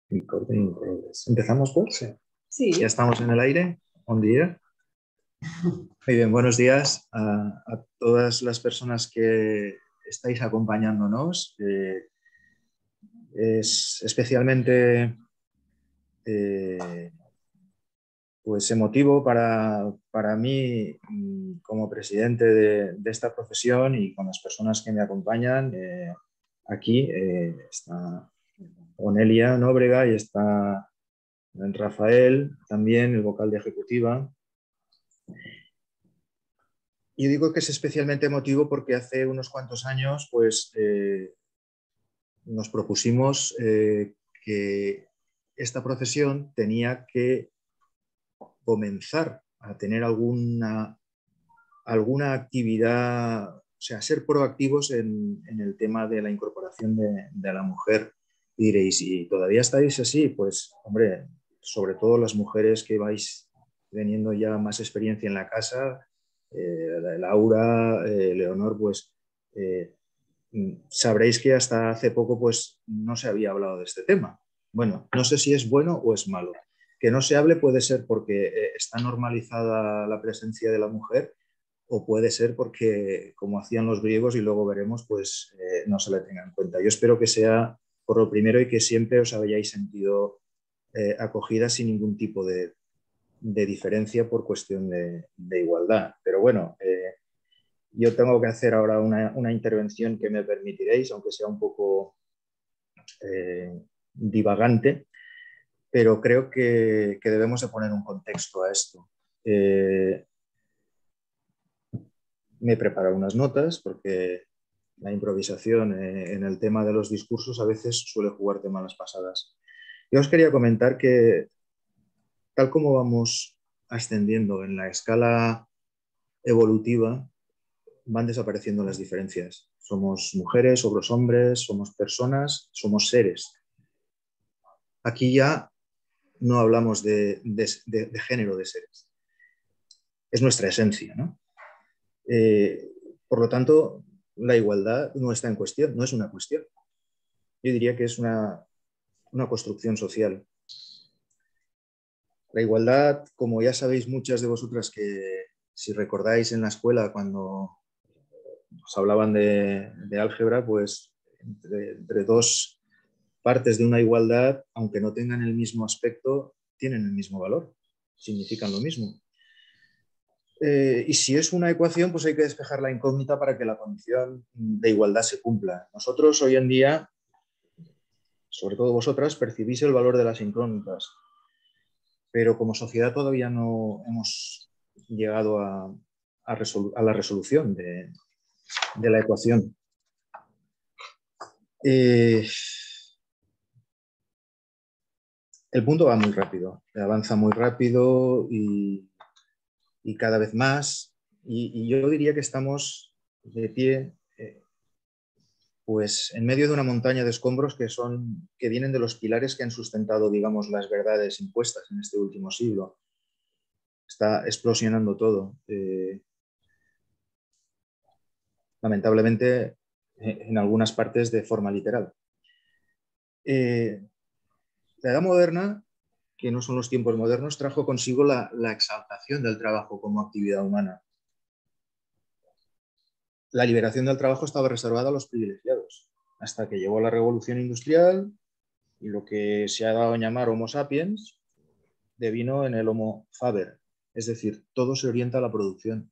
Recording in progress. ¿Empezamos pues? Sí. Sí. ¿Ya estamos en el aire? On the air. Muy bien, buenos días a todas las personas que estáis acompañándonos. Es especialmente pues emotivo para mí como presidente de esta profesión y con las personas que me acompañan. Aquí está Onelia Nóbrega y está Rafael, también el vocal de ejecutiva. Y digo que es especialmente emotivo porque hace unos cuantos años pues, nos propusimos que esta profesión tenía que comenzar a tener alguna actividad, o sea, ser proactivos en el tema de la incorporación de la mujer. Y diréis, ¿y todavía estáis así? Pues, hombre, sobre todo las mujeres que vais teniendo ya más experiencia en la casa, Laura, Leonor, pues sabréis que hasta hace poco pues no se había hablado de este tema. Bueno, no sé si es bueno o es malo. Que no se hable puede ser porque está normalizada la presencia de la mujer o puede ser porque, como hacían los griegos y luego veremos, pues no se le tenga en cuenta. Yo espero que sea por lo primero y que siempre os hayáis sentido acogida sin ningún tipo de diferencia por cuestión de igualdad. Pero bueno, yo tengo que hacer ahora una intervención que me permitiréis, aunque sea un poco divagante, pero creo que debemos de poner un contexto a esto. Me he preparado unas notas porque la improvisación en el tema de los discursos a veces suele jugarte malas pasadas. Yo os quería comentar que tal como vamos ascendiendo en la escala evolutiva, van desapareciendo las diferencias. Somos mujeres, somos hombres, somos personas, somos seres. Aquí ya no hablamos de género de seres. Es nuestra esencia, ¿no? Por lo tanto, la igualdad no está en cuestión, no es una cuestión. Yo diría que es una construcción social. La igualdad, como ya sabéis muchas de vosotras que si recordáis en la escuela cuando os hablaban de álgebra, pues entre dos partes de una igualdad, aunque no tengan el mismo aspecto, tienen el mismo valor, significan lo mismo. Y si es una ecuación, pues hay que despejar la incógnita para que la condición de igualdad se cumpla. Nosotros hoy en día, sobre todo vosotras, percibís el valor de las incógnitas, pero como sociedad todavía no hemos llegado a la resolución de la ecuación. El mundo va muy rápido, avanza muy rápido y cada vez más. Y yo diría que estamos de pie pues en medio de una montaña de escombros que vienen de los pilares que han sustentado, digamos, las verdades impuestas en este último siglo. Está explosionando todo. Lamentablemente, en algunas partes de forma literal. La edad moderna, que no son los tiempos modernos, trajo consigo la exaltación del trabajo como actividad humana. La liberación del trabajo estaba reservada a los privilegiados, hasta que llegó la revolución industrial y lo que se ha dado a llamar Homo sapiens devino en el Homo faber, es decir, todo se orienta a la producción.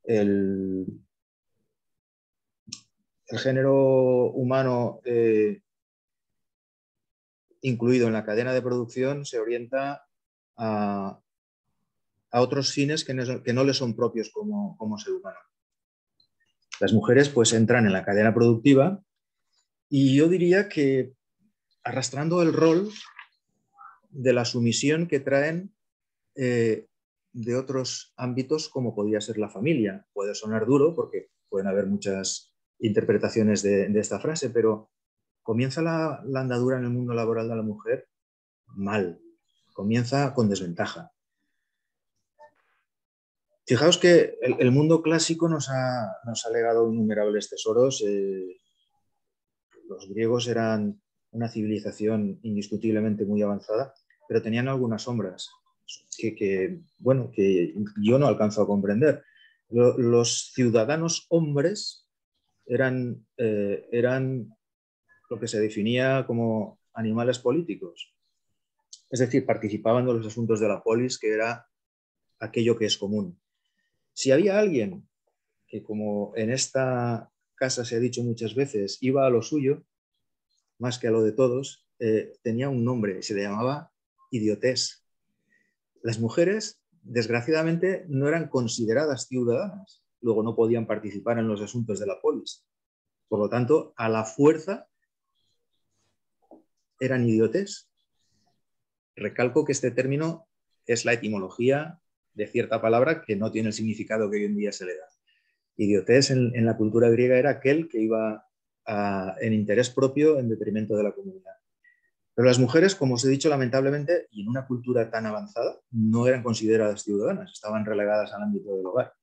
El género humano incluido en la cadena de producción se orienta a otros fines que no le son propios como ser humano. Las mujeres pues entran en la cadena productiva y yo diría que arrastrando el rol de la sumisión que traen de otros ámbitos como podría ser la familia. Puede sonar duro porque pueden haber muchas interpretaciones de esta frase, pero comienza la andadura en el mundo laboral de la mujer mal, comienza con desventaja. Fijaos que el mundo clásico nos ha legado innumerables tesoros. Los griegos eran una civilización indiscutiblemente muy avanzada, pero tenían algunas sombras bueno, que yo no alcanzo a comprender. Los ciudadanos hombres eran lo que se definía como animales políticos. Es decir, participaban de los asuntos de la polis, que era aquello que es común. Si había alguien que, como en esta casa se ha dicho muchas veces, iba a lo suyo, más que a lo de todos, tenía un nombre, se le llamaba idiotés. Las mujeres, desgraciadamente, no eran consideradas ciudadanas, luego no podían participar en los asuntos de la polis. Por lo tanto, a la fuerza eran idiotés. Recalco que este término es la etimología de cierta palabra que no tiene el significado que hoy en día se le da. Idiotés en la cultura griega era aquel que iba en interés propio en detrimento de la comunidad. Pero las mujeres, como os he dicho, lamentablemente, y en una cultura tan avanzada, no eran consideradas ciudadanas, estaban relegadas al ámbito del hogar.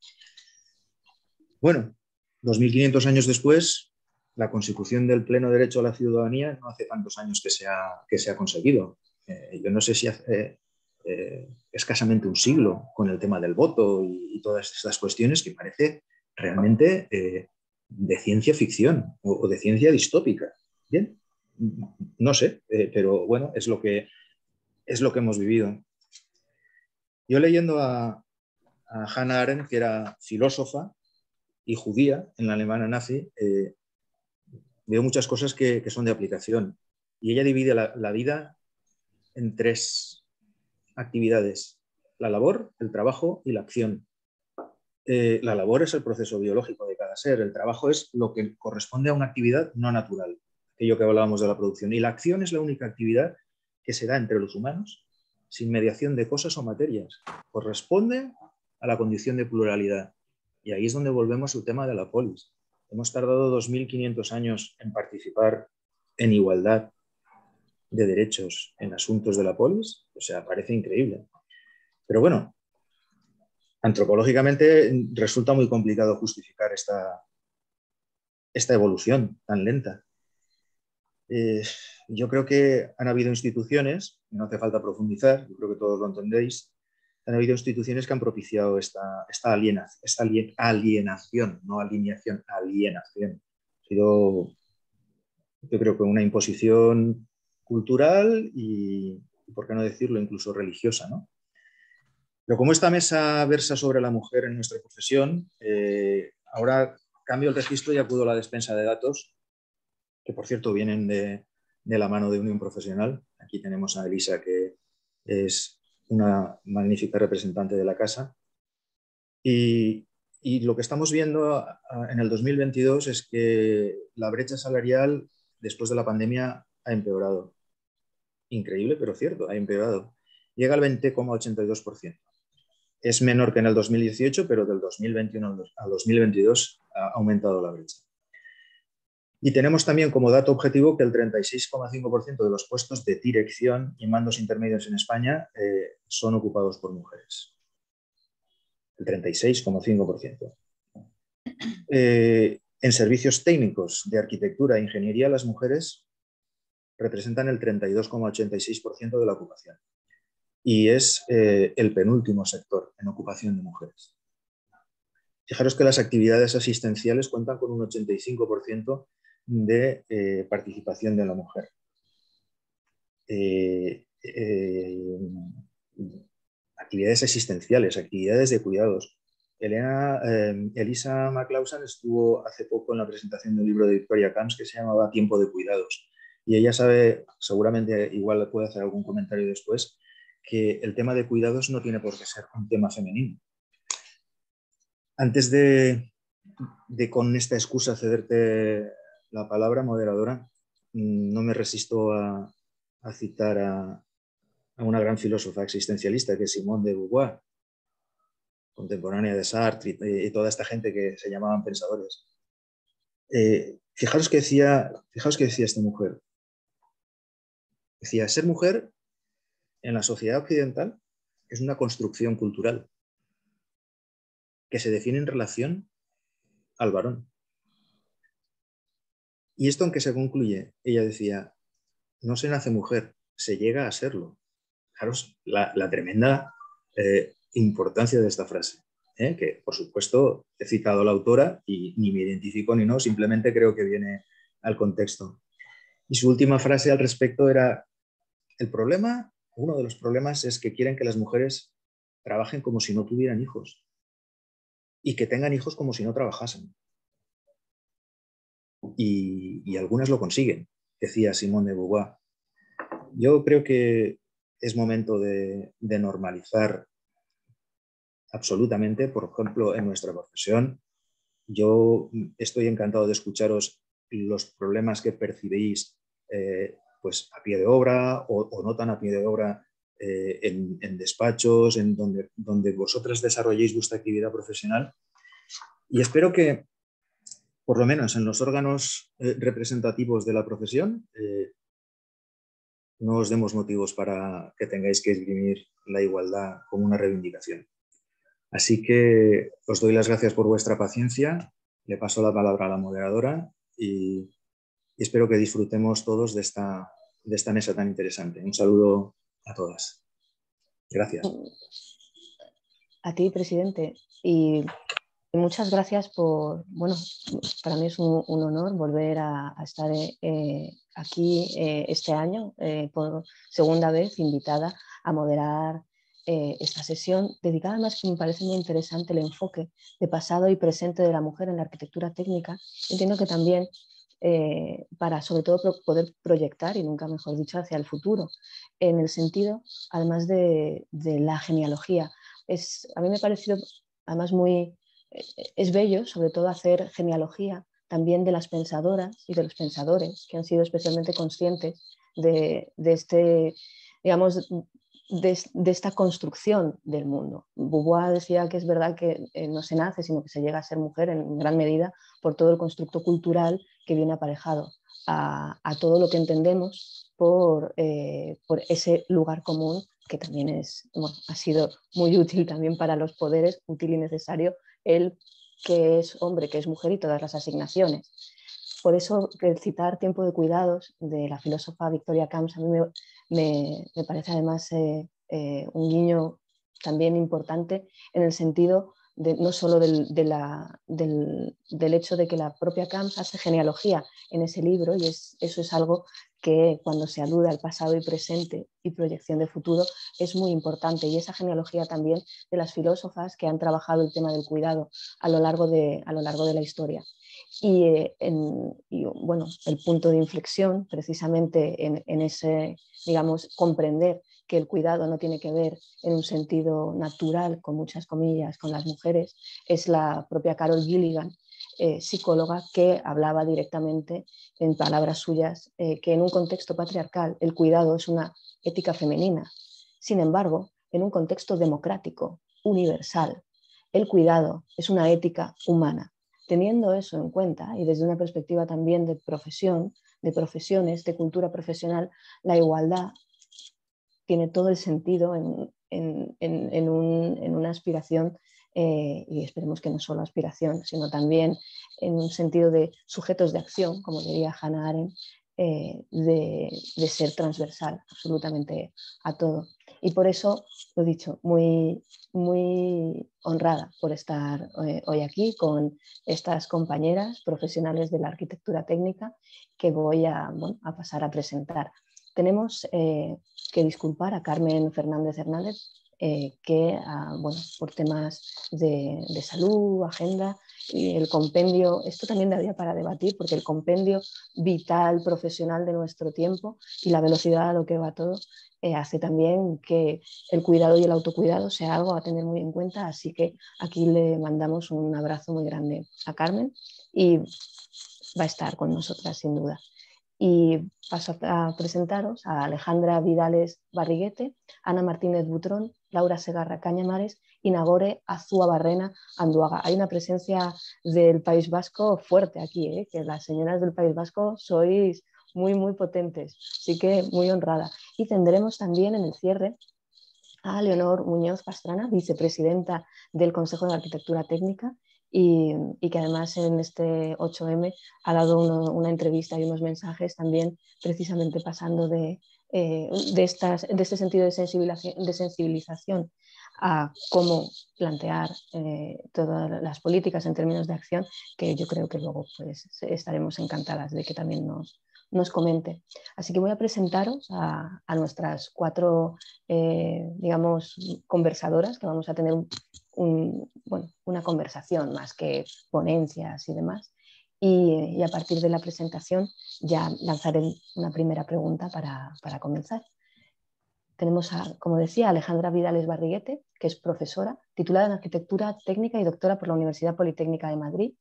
Bueno, 2500 años después, la consecución del pleno derecho a la ciudadanía no hace tantos años que se ha conseguido. Yo no sé si hace escasamente un siglo con el tema del voto y todas estas cuestiones que parece realmente de ciencia ficción o de ciencia distópica. Bien, no sé, pero bueno, es lo que hemos vivido. Yo leyendo a Hannah Arendt, que era filósofa y judía en la Alemania nazi, veo muchas cosas que son de aplicación. Y ella divide la vida en tres actividades: la labor, el trabajo y la acción. La labor es el proceso biológico de cada ser, el trabajo es lo que corresponde a una actividad no natural, aquello que hablábamos de la producción, y la acción es la única actividad que se da entre los humanos sin mediación de cosas o materias. Corresponde a la condición de pluralidad. Y ahí es donde volvemos al tema de la polis. Hemos tardado 2500 años en participar en igualdad de derechos en asuntos de la polis. O sea, parece increíble. Pero bueno, antropológicamente resulta muy complicado justificar esta evolución tan lenta. Yo creo que han habido instituciones, no hace falta profundizar, yo creo que todos lo entendéis, han habido instituciones que han propiciado esta alienación, no alineación, alienación. Ha sido, yo creo que una imposición cultural y, por qué no decirlo, incluso religiosa, ¿no? Pero como esta mesa versa sobre la mujer en nuestra profesión, ahora cambio el registro y acudo a la despensa de datos, que por cierto vienen de la mano de Unión Profesional. Aquí tenemos a Elisa, que es una magnífica representante de la casa. Y lo que estamos viendo en el 2022 es que la brecha salarial después de la pandemia ha empeorado. Increíble, pero cierto, ha empeorado. Llega al 20,82%. Es menor que en el 2018, pero del 2021 al 2022 ha aumentado la brecha. Y tenemos también como dato objetivo que el 36,5% de los puestos de dirección y mandos intermedios en España son ocupados por mujeres. El 36,5%. En servicios técnicos de arquitectura e ingeniería, las mujeres representan el 32,86% de la ocupación. Y es el penúltimo sector en ocupación de mujeres. Fijaros que las actividades asistenciales cuentan con un 85% de participación de la mujer. Actividades existenciales, actividades de cuidados. Elisa McLaughlin estuvo hace poco en la presentación de un libro de Victoria Camps que se llamaba Tiempo de cuidados. Y ella sabe, seguramente igual puede hacer algún comentario después, que el tema de cuidados no tiene por qué ser un tema femenino. Antes de con esta excusa cederte la palabra, moderadora, no me resisto a citar a una gran filósofa existencialista que es Simone de Beauvoir, contemporánea de Sartre y toda esta gente que se llamaban pensadores. Fijaros que decía esta mujer. Decía, ser mujer en la sociedad occidental es una construcción cultural que se define en relación al varón. ¿Y esto en qué se concluye? Ella decía, no se nace mujer, se llega a serlo. Fijaros la tremenda importancia de esta frase, que por supuesto he citado a la autora y ni me identifico ni no, simplemente creo que viene al contexto. Y su última frase al respecto era: el problema, uno de los problemas es que quieren que las mujeres trabajen como si no tuvieran hijos y que tengan hijos como si no trabajasen. Y algunas lo consiguen, decía Simone de Beauvoir. Yo creo que es momento de normalizar absolutamente, por ejemplo, en nuestra profesión. Yo estoy encantado de escucharos los problemas que percibís pues a pie de obra o no tan a pie de obra en despachos, en donde vosotras desarrolléis vuestra actividad profesional. Y espero que, por lo menos en los órganos representativos de la profesión, no os demos motivos para que tengáis que esgrimir la igualdad como una reivindicación. Así que os doy las gracias por vuestra paciencia, le paso la palabra a la moderadora y espero que disfrutemos todos de esta mesa tan interesante. Un saludo a todas. Gracias. A ti, presidente. Y muchas gracias por, bueno, para mí es un honor volver a estar aquí este año por segunda vez invitada a moderar esta sesión dedicada, además, que me parece muy interesante el enfoque de pasado y presente de la mujer en la arquitectura técnica. Entiendo que también para sobre todo poder proyectar, y nunca mejor dicho, hacia el futuro, en el sentido, además de la genealogía. A mí me ha parecido además es bello, sobre todo, hacer genealogía también de las pensadoras y de los pensadores que han sido especialmente conscientes de este, digamos, de esta construcción del mundo. Beauvoir decía que es verdad que no se nace, sino que se llega a ser mujer en gran medida por todo el constructo cultural que viene aparejado a todo lo que entendemos por ese lugar común, que también ha sido muy útil también para los poderes, útil y necesario, el que es hombre, que es mujer y todas las asignaciones. Por eso, el citar Tiempo de cuidados de la filósofa Victoria Camps a mí me parece además un guiño también importante en el sentido no solo del hecho de que la propia Camps hace genealogía en ese libro, y eso es algo que cuando se alude al pasado y presente y proyección de futuro es muy importante, y esa genealogía también de las filósofas que han trabajado el tema del cuidado a lo largo de la historia. Y bueno, el punto de inflexión precisamente en ese, digamos, comprender que el cuidado no tiene que ver en un sentido natural, con muchas comillas, con las mujeres, es la propia Carol Gilligan, psicóloga, que hablaba directamente, en palabras suyas, que en un contexto patriarcal el cuidado es una ética femenina. Sin embargo, en un contexto democrático, universal, el cuidado es una ética humana. Teniendo eso en cuenta, y desde una perspectiva también de profesión, de profesiones, de cultura profesional, la igualdad tiene todo el sentido en una aspiración, y esperemos que no solo aspiración, sino también en un sentido de sujetos de acción, como diría Hannah Arendt, de ser transversal absolutamente a todo. Y por eso, lo dicho, muy, muy honrada por estar hoy aquí con estas compañeras profesionales de la arquitectura técnica que voy a pasar a presentar. Tenemos que disculpar a Carmen Fernández Hernández, que por temas de salud, agenda, y el compendio, esto también daría para debatir, porque el compendio vital, profesional de nuestro tiempo y la velocidad a lo que va todo, hace también que el cuidado y el autocuidado sea algo a tener muy en cuenta. Así que aquí le mandamos un abrazo muy grande a Carmen, y va a estar con nosotras sin duda. Y paso a presentaros a Alejandra Vidales Barriguete, Ana Martínez Butrón, Laura Segarra Cañamares y Nagore Azúa Barrena Anduaga. Hay una presencia del País Vasco fuerte aquí, que las señoras del País Vasco sois muy, muy potentes, así que muy honrada. Y tendremos también en el cierre a Leonor Muñoz Pastrana, vicepresidenta del Consejo de Arquitectura Técnica, y que además en este 8M ha dado una entrevista y unos mensajes también precisamente pasando de este sentido de sensibilización a cómo plantear todas las políticas en términos de acción, que yo creo que luego pues, estaremos encantadas de que también nos comente. Así que voy a presentaros a nuestras 4, digamos, conversadoras, que vamos a tener bueno, una conversación más que ponencias y demás. Y a partir de la presentación ya lanzaré una primera pregunta para comenzar. Tenemos, como decía, Alejandra Vidales Barriguete, que es profesora, titulada en Arquitectura Técnica y doctora por la Universidad Politécnica de Madrid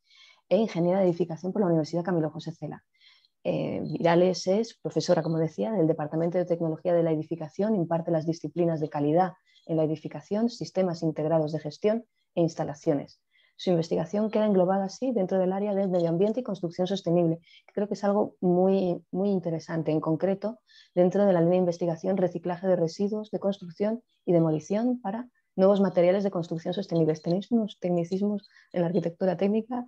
e ingeniera de edificación por la Universidad Camilo José Cela. Vidales es profesora, como decía, del Departamento de Tecnología de la Edificación, imparte las disciplinas de calidad en la edificación, sistemas integrados de gestión e instalaciones. Su investigación queda englobada así dentro del área del medio ambiente y construcción sostenible. Creo que es algo muy, muy interesante, en concreto dentro de la línea de investigación reciclaje de residuos de construcción y demolición para nuevos materiales de construcción sostenibles. Tenéis unos tecnicismos en la arquitectura técnica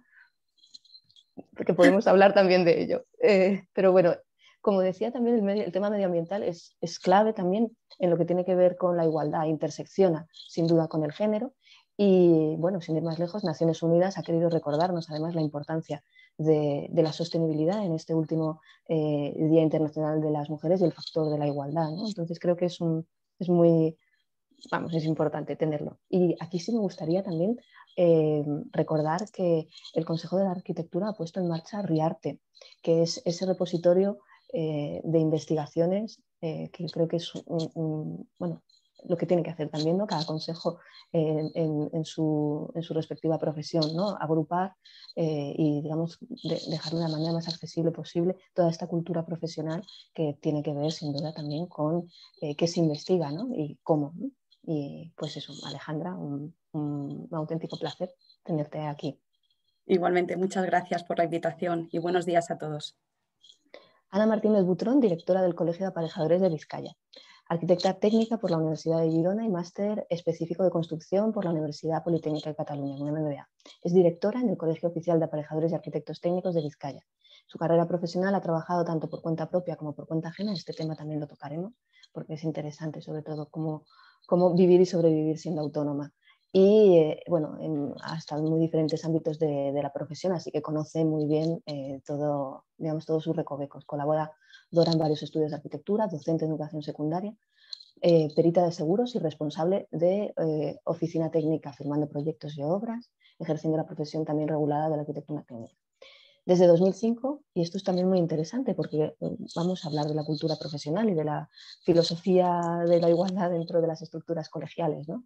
porque podemos hablar también de ello. Pero bueno, como decía también, el tema medioambiental es clave también en lo que tiene que ver con la igualdad, intersecciona sin duda con el género. Y bueno, sin ir más lejos, Naciones Unidas ha querido recordarnos además la importancia de la sostenibilidad en este último Día Internacional de las Mujeres y el factor de la igualdad, ¿no? Entonces creo que es muy, vamos, es importante tenerlo. Y aquí sí me gustaría también recordar que el Consejo de la Arquitectura ha puesto en marcha RIARTE, que es ese repositorio de investigaciones que yo creo que es bueno, lo que tiene que hacer también, ¿no? Cada consejo en su respectiva profesión, ¿no? Agrupar y, digamos, dejarlo de la manera más accesible posible toda esta cultura profesional que tiene que ver, sin duda, también con qué se investiga, ¿no? Y cómo, ¿no? Y pues eso, Alejandra, un auténtico placer tenerte aquí. Igualmente, muchas gracias por la invitación y buenos días a todos. Ana Martínez Butrón, directora del Colegio de Aparejadores de Vizcaya, arquitecta técnica por la Universidad de Girona y máster específico de construcción por la Universidad Politécnica de Cataluña, una MBA. Es directora en el Colegio Oficial de Aparejadores y Arquitectos Técnicos de Vizcaya. Su carrera profesional ha trabajado tanto por cuenta propia como por cuenta ajena. Este tema también lo tocaremos porque es interesante, sobre todo, cómo vivir y sobrevivir siendo autónoma. Y bueno, ha estado en muy diferentes ámbitos de la profesión, así que conoce muy bien digamos, todos sus recovecos. Colabora en varios estudios de arquitectura, docente en educación secundaria, perita de seguros y responsable de oficina técnica, firmando proyectos y obras, ejerciendo la profesión también regulada de la arquitectura técnica. Desde 2005, y esto es también muy interesante porque vamos a hablar de la cultura profesional y de la filosofía de la igualdad dentro de las estructuras colegiales, ¿no?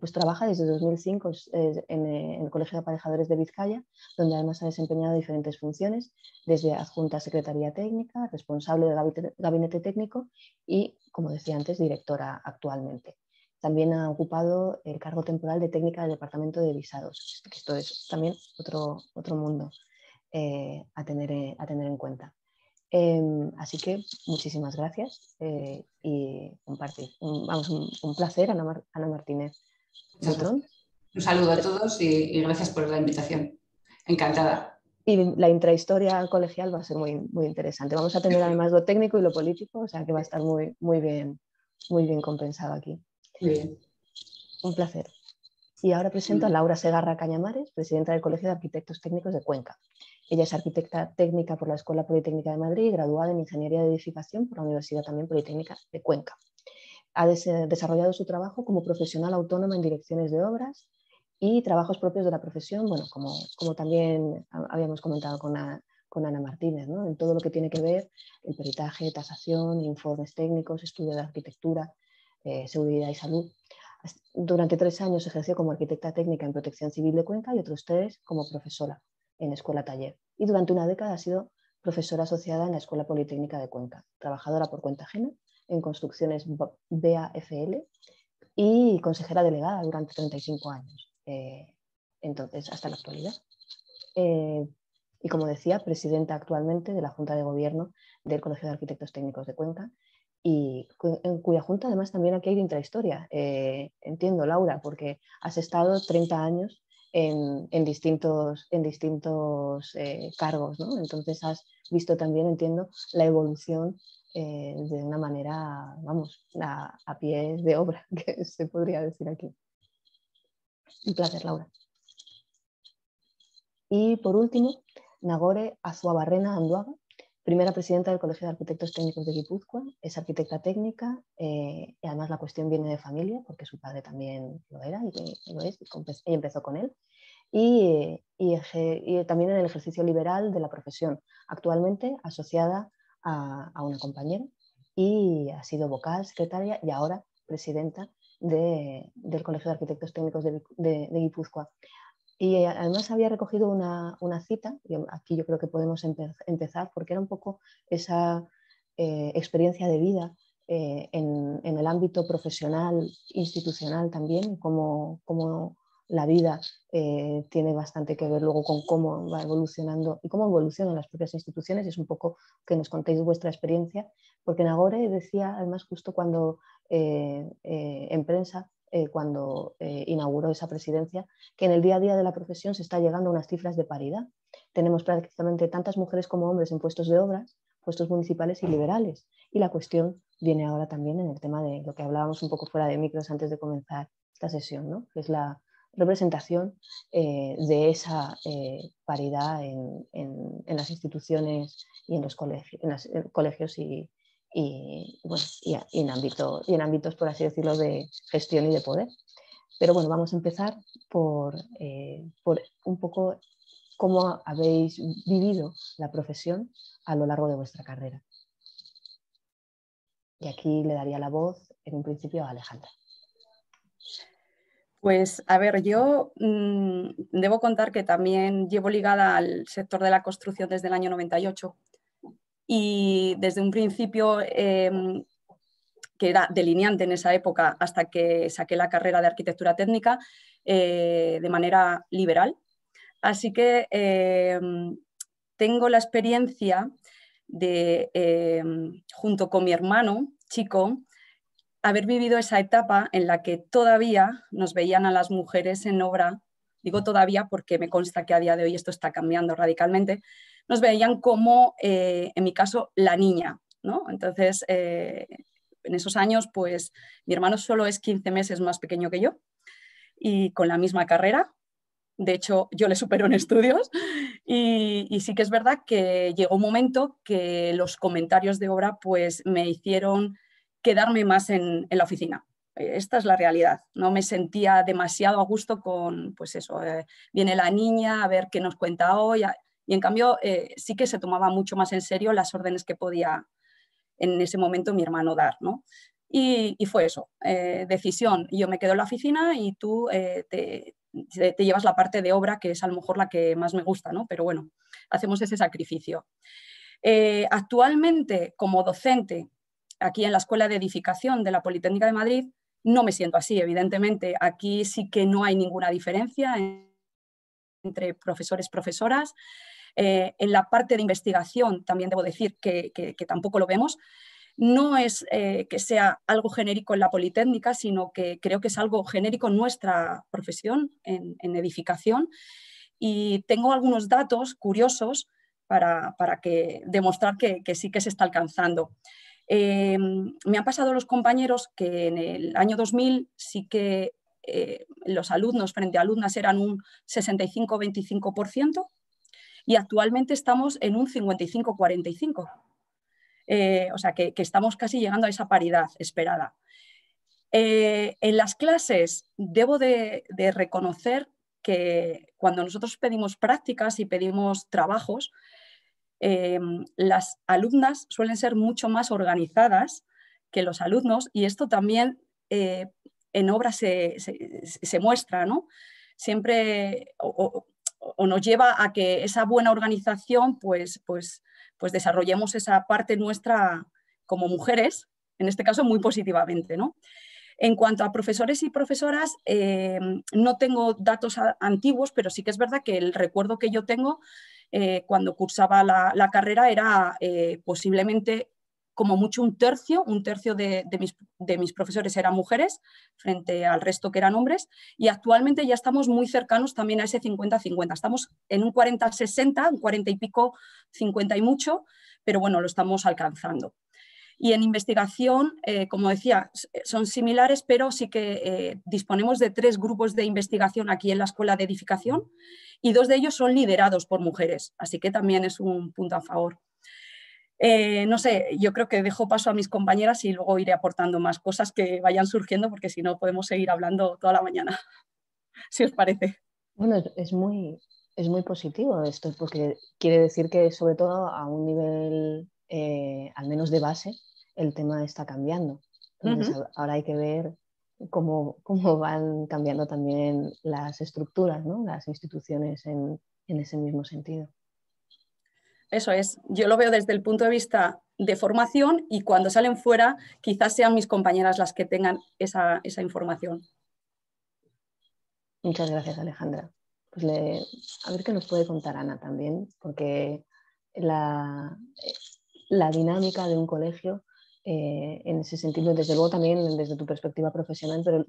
Pues trabaja desde 2005 en el Colegio de Aparejadores de Vizcaya, donde además ha desempeñado diferentes funciones, desde adjunta a Secretaría Técnica, responsable del gabinete técnico y, como decía antes, directora actualmente. También ha ocupado el cargo temporal de técnica del Departamento de Visados. Esto es también otro mundo a tener en cuenta. Así que muchísimas gracias y compartir. Un placer, Ana Martínez Butrón. Un saludo a todos y gracias por la invitación. Encantada. Y la intrahistoria colegial va a ser muy, muy interesante. Vamos a tener además lo técnico y lo político, o sea que va a estar muy, muy bien compensado aquí. Muy bien. Un placer. Y ahora presento a Laura Segarra Cañamares, presidenta del Colegio de Arquitectos Técnicos de Cuenca. Ella es arquitecta técnica por la Escuela Politécnica de Madrid y graduada en Ingeniería de Edificación por la Universidad también Politécnica de Cuenca. Ha desarrollado su trabajo como profesional autónoma en direcciones de obras y trabajos propios de la profesión, bueno, como también habíamos comentado con Ana Martínez, ¿no? En todo lo que tiene que ver el peritaje, tasación, informes técnicos, estudio de arquitectura, seguridad y salud. Durante 3 años ejerció como arquitecta técnica en Protección Civil de Cuenca y otros 3 como profesora en Escuela Taller. Y durante una década ha sido profesora asociada en la Escuela Politécnica de Cuenca, trabajadora por cuenta ajena en construcciones BAFL y consejera delegada durante 35 años, entonces hasta la actualidad. Y como decía, presidenta actualmente de la Junta de Gobierno del Colegio de Arquitectos Técnicos de Cuenca en cuya junta además también aquí hay intrahistoria. Entiendo, Laura, porque has estado 30 años en distintos cargos, ¿no? Entonces has visto también, entiendo, la evolución de una manera, vamos, a pie de obra, que se podría decir aquí. Un placer, Laura. Y por último, Nagore Azuabarrena Anduaga, primera presidenta del Colegio de Arquitectos Técnicos de Guipúzcoa, es arquitecta técnica y además la cuestión viene de familia porque su padre también lo era y lo es, y empezó con él. Y también en el ejercicio liberal de la profesión, actualmente asociada a una compañera y ha sido vocal, secretaria y ahora presidenta del Colegio de Arquitectos Técnicos de Guipúzcoa. Y además había recogido una cita, y aquí yo creo que podemos empezar, porque era un poco esa experiencia de vida en el ámbito profesional, institucional también, como la vida tiene bastante que ver luego con cómo va evolucionando y cómo evolucionan las propias instituciones. Es un poco que nos contéis vuestra experiencia, porque Nagore decía, además, justo cuando en prensa, cuando inauguró esa presidencia, que en el día a día de la profesión se está llegando a unas cifras de paridad. Tenemos prácticamente tantas mujeres como hombres en puestos de obras, puestos municipales y liberales. Y la cuestión viene ahora también en el tema de lo que hablábamos un poco fuera de micros antes de comenzar esta sesión, ¿no? Que es la representación de esa paridad en las instituciones y en los colegios y en ámbitos, por así decirlo, de gestión y de poder. Pero bueno, vamos a empezar por un poco cómo habéis vivido la profesión a lo largo de vuestra carrera. Y aquí le daría la voz en un principio a Alejandra. Pues a ver, yo debo contar que también llevo ligada al sector de la construcción desde el año 98 y desde un principio que era delineante en esa época hasta que saqué la carrera de arquitectura técnica de manera liberal. Así que tengo la experiencia de, junto con mi hermano chico, haber vivido esa etapa en la que todavía nos veían a las mujeres en obra, digo todavía porque me consta que a día de hoy esto está cambiando radicalmente, nos veían como, en mi caso, la niña, ¿no? Entonces, en esos años, pues mi hermano solo es 15 meses más pequeño que yo y con la misma carrera. De hecho, yo le supero en estudios y sí que es verdad que llegó un momento que los comentarios de obra pues me hicieron quedarme más en la oficina. Esta es la realidad. No me sentía demasiado a gusto con, pues eso, viene la niña a ver qué nos cuenta hoy. Y en cambio sí que se tomaba mucho más en serio las órdenes que podía en ese momento mi hermano dar, ¿no? Y fue eso, decisión. Yo me quedo en la oficina y tú te llevas la parte de obra, que es a lo mejor la que más me gusta, ¿no? Pero bueno, hacemos ese sacrificio. Actualmente, como docente, aquí en la Escuela de Edificación de la Politécnica de Madrid, no me siento así, evidentemente. Aquí sí que no hay ninguna diferencia entre profesores y profesoras. En la parte de investigación también debo decir que tampoco lo vemos. No es que sea algo genérico en la Politécnica, sino que creo que es algo genérico en nuestra profesión, en edificación. Y tengo algunos datos curiosos para demostrar que sí que se está alcanzando. Me han pasado los compañeros que en el año 2000 sí que los alumnos frente a alumnas eran un 65-25% y actualmente estamos en un 55-45%. O sea que estamos casi llegando a esa paridad esperada. En las clases debo de reconocer que cuando nosotros pedimos prácticas y pedimos trabajos, las alumnas suelen ser mucho más organizadas que los alumnos y esto también en obra se muestra, ¿no? Siempre o nos lleva a que esa buena organización pues desarrollemos esa parte nuestra como mujeres, en este caso muy positivamente, ¿no? En cuanto a profesores y profesoras, no tengo datos antiguos, pero sí que es verdad que el recuerdo que yo tengo cuando cursaba la carrera era posiblemente como mucho un tercio de mis profesores eran mujeres frente al resto que eran hombres, y actualmente ya estamos muy cercanos también a ese 50-50. Estamos en un 40-60, un 40 y pico, 50 y mucho, pero bueno, lo estamos alcanzando. Y en investigación, como decía, son similares, pero sí que disponemos de 3 grupos de investigación aquí en la Escuela de Edificación, y 2 de ellos son liderados por mujeres, así que también es un punto a favor. No sé, yo creo que dejo paso a mis compañeras y luego iré aportando más cosas que vayan surgiendo, porque si no podemos seguir hablando toda la mañana, si os parece. Bueno, es muy positivo esto, porque quiere decir que sobre todo a un nivel, al menos de base, el tema está cambiando. Entonces ahora hay que ver cómo van cambiando también las estructuras, ¿no? Las instituciones en ese mismo sentido. Eso es, yo lo veo desde el punto de vista de formación, y cuando salen fuera quizás sean mis compañeras las que tengan esa información. Muchas gracias, Alejandra. Pues a ver qué nos puede contar Ana también, porque la dinámica de un colegio, en ese sentido, desde luego también desde tu perspectiva profesional, pero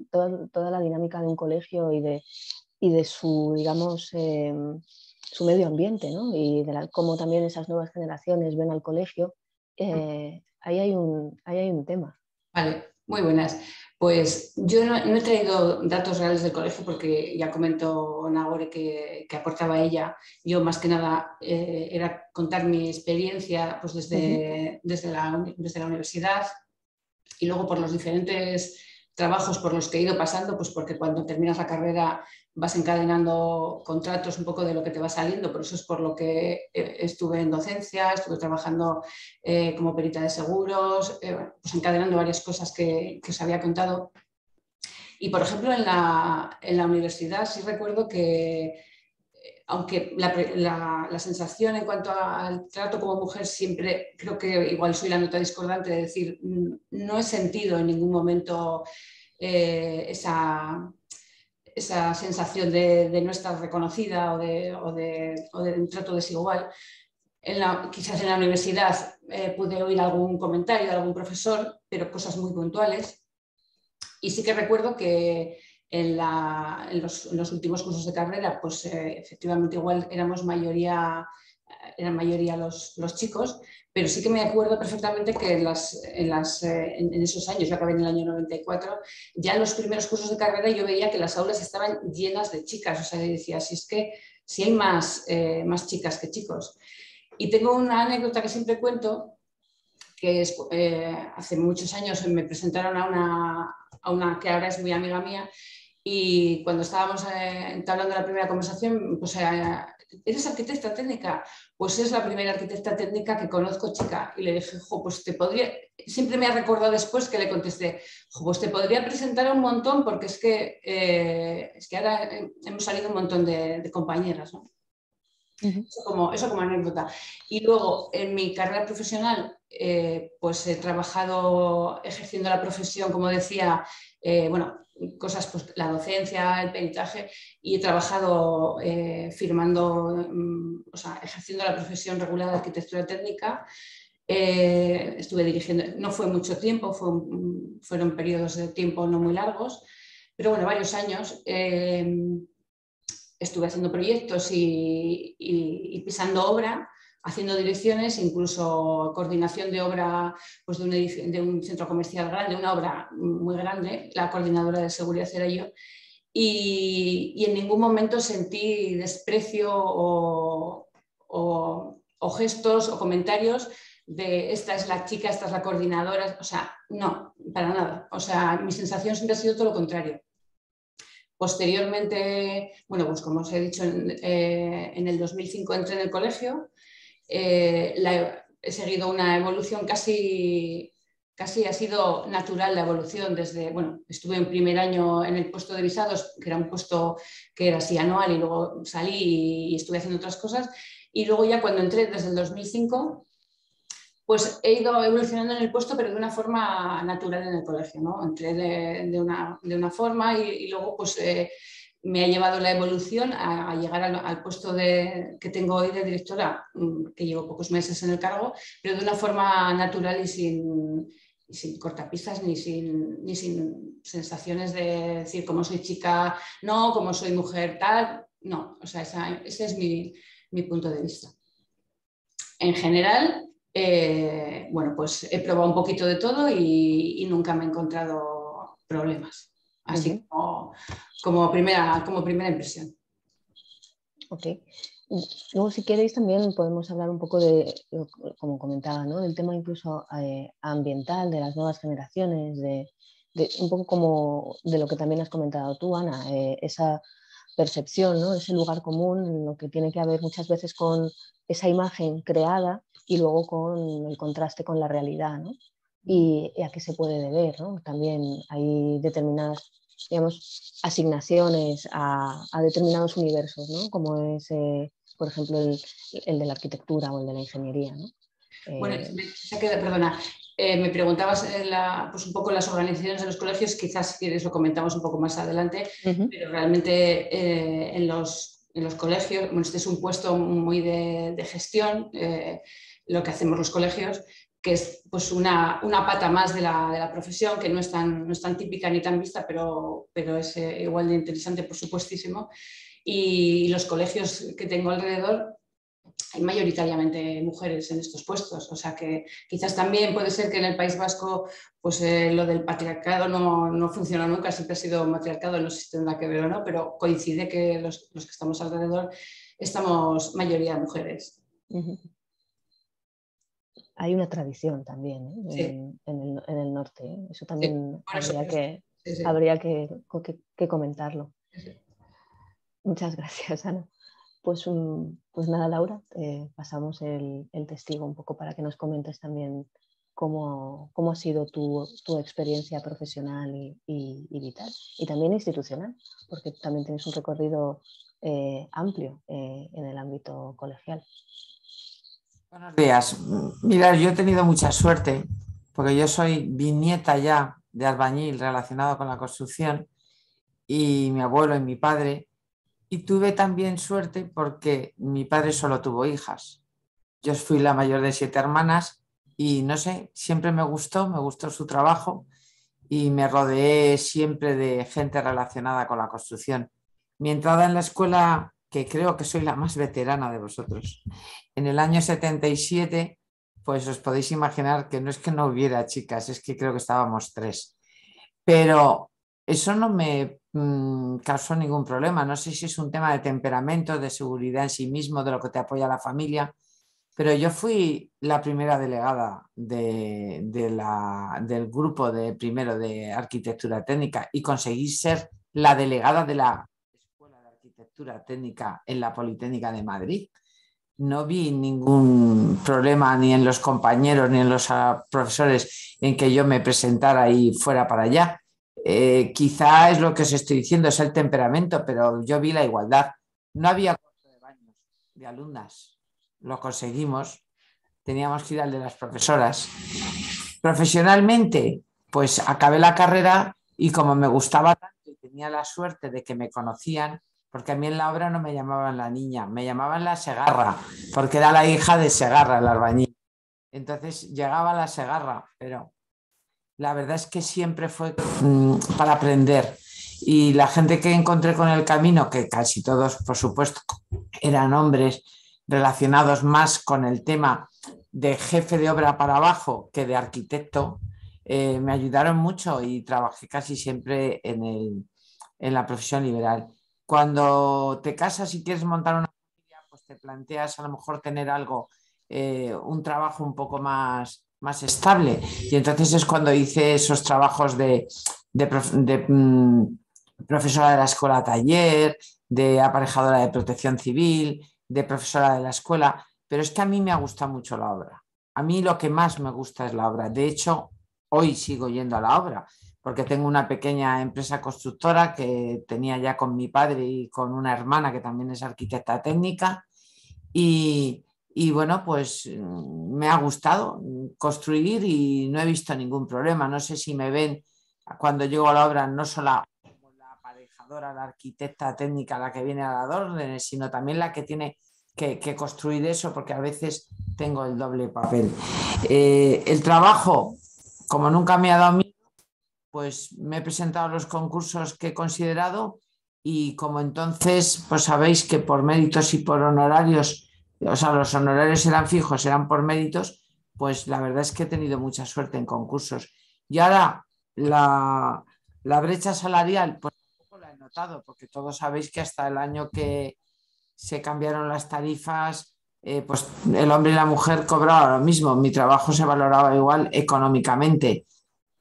toda la dinámica de un colegio y de su, digamos, su medio ambiente, ¿no? Y de cómo también esas nuevas generaciones ven al colegio, ahí hay un tema. Vale, muy buenas. Pues yo no he traído datos reales del colegio porque ya comentó Nagore que aportaba ella. Yo más que nada era contar mi experiencia pues desde la universidad, y luego por los diferentes trabajos por los que he ido pasando, pues porque cuando terminas la carrera vas encadenando contratos un poco de lo que te va saliendo. Por eso es por lo que estuve en docencia, estuve trabajando como perita de seguros, pues encadenando varias cosas que os había contado. Y por ejemplo en la universidad sí recuerdo que, aunque la sensación en cuanto al trato como mujer, siempre creo que igual soy la nota discordante de decir, no he sentido en ningún momento esa sensación de no estar reconocida o de un trato desigual. Quizás en la universidad pude oír algún comentario de algún profesor, pero cosas muy puntuales. Y sí que recuerdo que en los últimos cursos de carrera, pues efectivamente igual eran mayoría los chicos, pero sí que me acuerdo perfectamente que en esos años, yo acabé en el año 94, ya en los primeros cursos de carrera yo veía que las aulas estaban llenas de chicas. O sea, decía, si hay más chicas que chicos. Y tengo una anécdota que siempre cuento, que es, hace muchos años me presentaron a una que ahora es muy amiga mía, y cuando estábamos entablando la primera conversación, pues ¿eres arquitecta técnica? Pues es la primera arquitecta técnica que conozco, chica. Y le dije, pues siempre me ha recordado después que le contesté, pues te podría presentar a un montón, porque es que ahora hemos salido un montón de compañeras, ¿no? Eso como anécdota. Y luego, en mi carrera profesional, pues he trabajado ejerciendo la profesión, como decía, cosas, pues la docencia, el peritaje, y he trabajado firmando, ejerciendo la profesión regulada de arquitectura técnica. Estuve dirigiendo, no fue mucho tiempo, fueron periodos de tiempo no muy largos, pero bueno, varios años. Estuve haciendo proyectos y pisando obra, haciendo direcciones, incluso coordinación de obra, pues de un centro comercial grande, una obra muy grande. La coordinadora de seguridad era yo, y en ningún momento sentí desprecio o gestos o comentarios de esta es la chica, esta es la coordinadora. O sea, no, para nada. O sea, mi sensación siempre ha sido todo lo contrario. Posteriormente, bueno, pues como os he dicho, en el 2005 entré en el colegio. He seguido una evolución casi ha sido natural, la evolución desde, estuve en primer año en el puesto de visados, que era un puesto que era así anual, y luego salí y estuve haciendo otras cosas. Y luego ya cuando entré desde el 2005, pues he ido evolucionando en el puesto, pero de una forma natural en el colegio, ¿no? Entré de una forma y luego pues me ha llevado la evolución a llegar al puesto que tengo hoy de directora, que llevo pocos meses en el cargo, pero de una forma natural y sin cortapisas ni sin sensaciones de decir como soy chica, no, como soy mujer, tal. No, o sea, ese es mi punto de vista. En general, bueno, pues he probado un poquito de todo y nunca me he encontrado problemas. Así como primera impresión. Ok. Luego, si queréis, también podemos hablar un poco de, como comentaba, ¿no? Del tema incluso ambiental, de las nuevas generaciones, de un poco como de lo que también has comentado tú, Ana, esa percepción, ¿no? Ese lugar común, en lo que tiene que haber muchas veces con esa imagen creada y luego con el contraste con la realidad, ¿no? Y a qué se puede deber, ¿no? También hay determinadas, digamos, asignaciones a determinados universos, ¿no? Como es, por ejemplo, el de la arquitectura o el de la ingeniería, ¿no? Bueno, perdona, me preguntabas pues un poco las organizaciones de los colegios, quizás si quieres lo comentamos un poco más adelante, pero realmente en los colegios, bueno, este es un puesto muy de gestión, lo que hacemos los colegios, que es pues una pata más de la profesión, que no es tan típica ni tan vista, pero es igual de interesante, por supuestísimo. Y los colegios que tengo alrededor, hay mayoritariamente mujeres en estos puestos, o sea que quizás también puede ser que en el País Vasco pues lo del patriarcado no funciona nunca, siempre ha sido matriarcado, no sé si tendrá que ver o no, pero coincide que los que estamos alrededor estamos mayoría mujeres. Hay una tradición también, ¿eh? Sí. En el norte, ¿eh? Eso también sí. habría que comentarlo. Sí. Muchas gracias, Ana. Pues nada, Laura, pasamos el testigo un poco para que nos comentes también cómo ha sido tu experiencia profesional y vital, y también institucional, porque también tienes un recorrido amplio en el ámbito colegial. Buenos días. Mira, yo he tenido mucha suerte, porque yo soy bisnieta ya de albañil relacionado con la construcción, y mi abuelo y mi padre. Y tuve también suerte porque mi padre solo tuvo hijas. Yo fui la mayor de 7 hermanas y no sé, siempre me gustó su trabajo y me rodeé siempre de gente relacionada con la construcción. Mi entrada en la escuela, que creo que soy la más veterana de vosotros, en el año 77, pues os podéis imaginar que no es que no hubiera chicas, es que creo que estábamos 3. Pero eso no me causó ningún problema. No sé si es un tema de temperamento, de seguridad en sí mismo, de lo que te apoya la familia, pero yo fui la primera delegada del grupo de primero de arquitectura técnica y conseguí ser la delegada de la Escuela de Arquitectura Técnica en la Politécnica de Madrid. No vi ningún problema ni en los compañeros ni en los profesores en que yo me presentara y fuera para allá. Quizá es lo que os estoy diciendo, es el temperamento, pero yo vi la igualdad. No había cuarto de baños de alumnas, lo conseguimos, teníamos que ir al de las profesoras. Profesionalmente, pues acabé la carrera y como me gustaba tanto y tenía la suerte de que me conocían, porque a mí en la obra no me llamaban la niña, me llamaban la Segarra, porque era la hija de Segarra, el albañil. Entonces llegaba la Segarra, pero la verdad es que siempre fue para aprender. Y la gente que encontré con el camino, que casi todos, por supuesto, eran hombres relacionados más con el tema de jefe de obra para abajo que de arquitecto, me ayudaron mucho y trabajé casi siempre en la profesión liberal. Cuando te casas y quieres montar una familia, pues te planteas a lo mejor tener algo, un trabajo un poco más estable. Y entonces es cuando hice esos trabajos de profesora de la escuela taller, de aparejadora de protección civil, de profesora de la escuela. Pero es que a mí me ha gustado mucho la obra. A mí lo que más me gusta es la obra. De hecho, hoy sigo yendo a la obra, porque tengo una pequeña empresa constructora que tenía ya con mi padre y con una hermana que también es arquitecta técnica. Y bueno, pues me ha gustado construir y no he visto ningún problema. No sé si me ven cuando llego a la obra no solo como la aparejadora trabajadora, la arquitecta técnica, la que viene a dar órdenes, sino también la que tiene que construir eso, porque a veces tengo el doble papel. El trabajo, como nunca me ha dado miedo, pues me he presentado a los concursos que he considerado y como entonces, pues sabéis que por méritos y por honorarios, o sea, los honorarios eran fijos, eran por méritos, pues la verdad es que he tenido mucha suerte en concursos. Y ahora la brecha salarial, pues tampoco la he notado, porque todos sabéis que hasta el año que se cambiaron las tarifas, pues el hombre y la mujer cobraban lo mismo, mi trabajo se valoraba igual económicamente.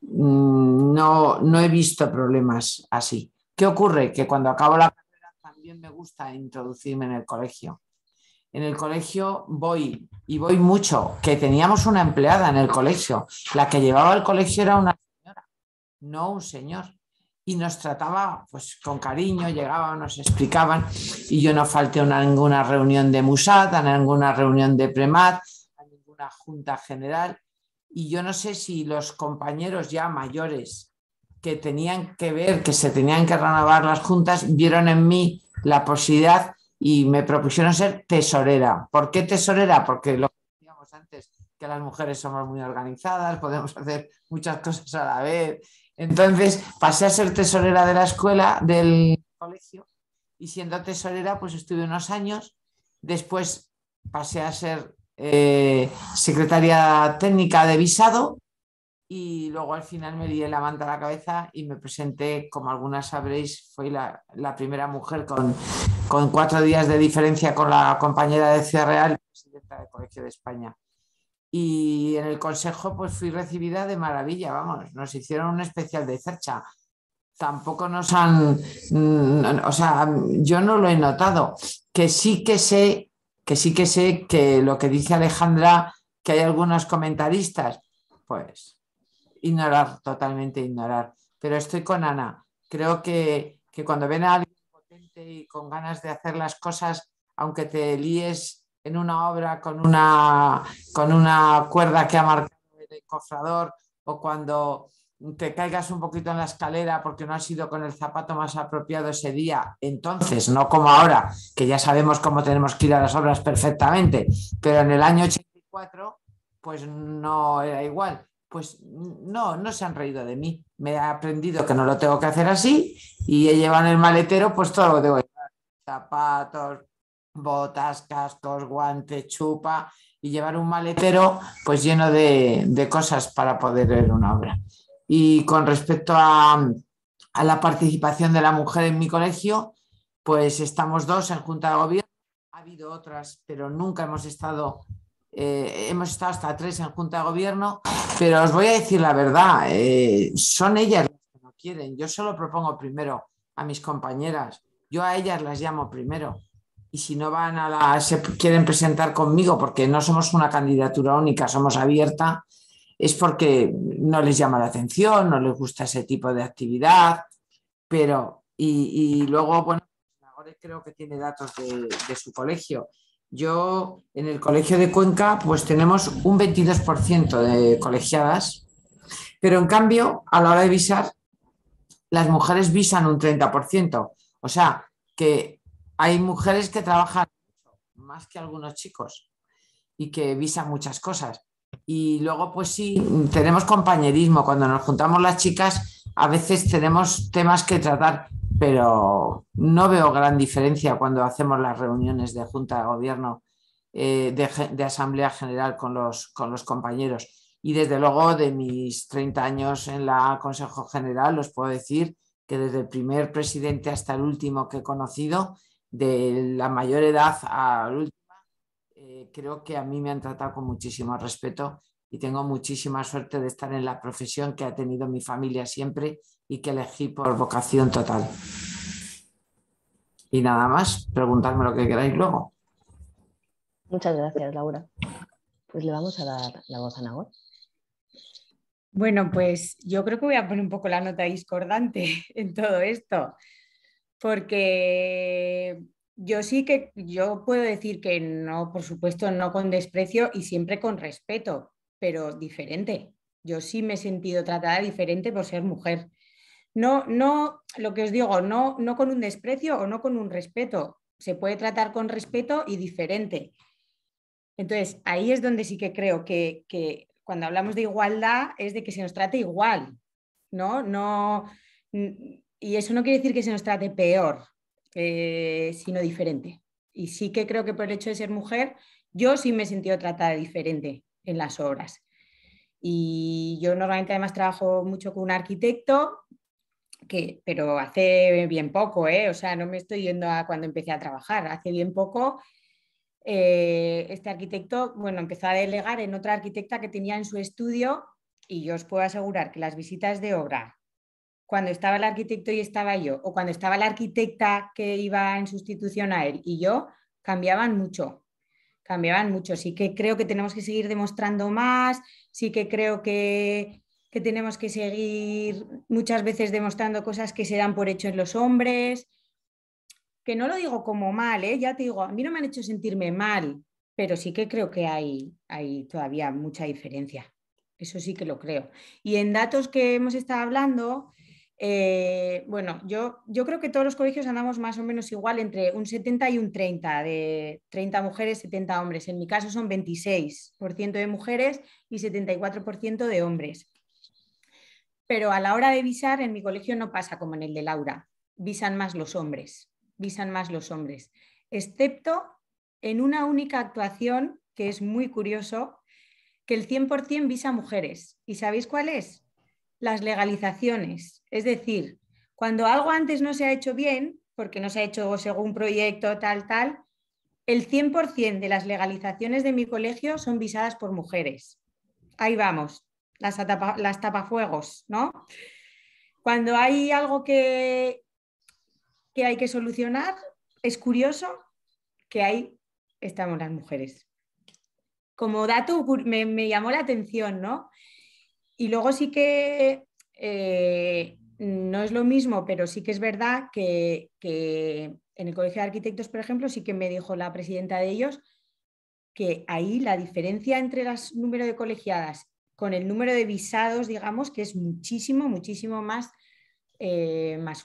No he visto problemas así. ¿Qué ocurre? Que cuando acabo la carrera también me gusta introducirme en el colegio. En el colegio voy y voy mucho, que teníamos una empleada en el colegio. La que llevaba el colegio era una señora, no un señor. Y nos trataba pues con cariño, llegaban, nos explicaban y yo no falté a ninguna reunión de MUSAT, a ninguna reunión de PREMAT, a ninguna junta general. Y yo no sé si los compañeros ya mayores que tenían que ver, que se tenían que renovar las juntas, vieron en mí la posibilidad y me propusieron ser tesorera. ¿Por qué tesorera? Porque lo que decíamos antes, que las mujeres somos muy organizadas, podemos hacer muchas cosas a la vez. Entonces pasé a ser tesorera de la escuela, del colegio, y siendo tesorera pues estuve unos años. Después pasé a ser secretaria técnica de visado y luego al final me lié la manta a la cabeza y me presenté, como algunas sabréis, fui la primera mujer con 4 días de diferencia con la compañera de Ciudad Real, presidenta del Colegio de España. Y en el consejo pues fui recibida de maravilla, vamos, nos hicieron un especial de cercha. Tampoco nos han, o sea, yo no lo he notado, que sí que sé que lo que dice Alejandra, que hay algunos comentaristas, pues ignorar, totalmente ignorar. Pero estoy con Ana. Creo que cuando ven a alguien potente y con ganas de hacer las cosas, aunque te líes en una obra con una cuerda que ha marcado el cofrador o cuando te caigas un poquito en la escalera porque no has ido con el zapato más apropiado ese día, entonces, no como ahora, que ya sabemos cómo tenemos que ir a las obras perfectamente, pero en el año 84, pues no era igual. Pues no se han reído de mí. Me he aprendido que no lo tengo que hacer así y he llevado en el maletero pues todo lo que tengo que llevar. Zapatos, botas, cascos, guantes, chupa y llevar un maletero pues lleno de cosas para poder ver una obra. Y con respecto a la participación de la mujer en mi colegio, pues estamos 2 en Junta de Gobierno. Ha habido otras, pero nunca hemos estado hasta 3 en Junta de Gobierno, pero os voy a decir la verdad, son ellas las que no quieren. Yo solo propongo primero a mis compañeras, yo a ellas las llamo primero. Y si no se quieren presentar conmigo porque no somos una candidatura única, somos abierta, es porque no les llama la atención, no les gusta ese tipo de actividad, pero y luego, bueno, ahora creo que tiene datos de su colegio. Yo en el colegio de Cuenca pues tenemos un 22% de colegiadas, pero en cambio a la hora de visar las mujeres visan un 30%. O sea que hay mujeres que trabajan más que algunos chicos y que visan muchas cosas. Y luego pues sí, tenemos compañerismo. Cuando nos juntamos las chicas a veces tenemos temas que tratar, pero no veo gran diferencia cuando hacemos las reuniones de Junta de Gobierno, de Asamblea General con los compañeros. Y desde luego de mis 30 años en la Consejo General os puedo decir que desde el primer presidente hasta el último que he conocido, de la mayor edad a la última, creo que a mí me han tratado con muchísimo respeto y tengo muchísima suerte de estar en la profesión que ha tenido mi familia siempre y que elegí por vocación total. Y nada más, preguntadme lo que queráis luego. Muchas gracias, Laura. Pues le vamos a dar la voz a Nagore. Bueno, pues yo creo que voy a poner un poco la nota discordante en todo esto, porque yo puedo decir que no, por supuesto, no con desprecio y siempre con respeto, pero diferente. Yo sí me he sentido tratada diferente por ser mujer. no, lo que os digo, no con un desprecio o no con un respeto. Se puede tratar con respeto y diferente. Entonces, ahí es donde sí que creo que cuando hablamos de igualdad es de que se nos trate igual, ¿no? Y eso no quiere decir que se nos trate peor, sino diferente. Y sí que creo que por el hecho de ser mujer, yo sí me he sentido tratada diferente en las obras. Y yo normalmente además trabajo mucho con un arquitecto, pero hace bien poco, o sea, no me estoy yendo a cuando empecé a trabajar, hace bien poco. Este arquitecto, bueno, empezó a delegar en otra arquitecta que tenía en su estudio y yo os puedo asegurar que las visitas de obra, cuando estaba el arquitecto y estaba yo, o cuando estaba la arquitecta que iba en sustitución a él y yo, cambiaban mucho. Cambiaban mucho. Sí que creo que tenemos que seguir demostrando más, sí que creo que tenemos que seguir muchas veces demostrando cosas que se dan por hecho en los hombres, que no lo digo como mal, ya te digo, a mí no me han hecho sentirme mal, pero sí que creo que hay todavía mucha diferencia. Eso sí que lo creo. Y en datos que hemos estado hablando, bueno, yo creo que todos los colegios andamos más o menos igual entre un 70 y un 30, de 30 mujeres, 70 hombres. En mi caso son 26% de mujeres y 74% de hombres. Pero a la hora de visar, en mi colegio no pasa como en el de Laura, visan más los hombres, excepto en una única actuación que es muy curioso, que el 100% visa mujeres. ¿Y sabéis cuál es? Las legalizaciones. Es decir, cuando algo antes no se ha hecho bien, porque no se ha hecho según proyecto, tal, el 100% de las legalizaciones de mi colegio son visadas por mujeres. Ahí vamos, las tapafuegos, ¿no? Cuando hay algo que hay que solucionar, es curioso que ahí estamos las mujeres. Como dato me llamó la atención, ¿no? Y luego sí que no es lo mismo, pero sí que es verdad que en el Colegio de Arquitectos, por ejemplo, sí que me dijo la presidenta de ellos que ahí la diferencia entre el número de colegiadas con el número de visados, digamos, que es muchísimo más,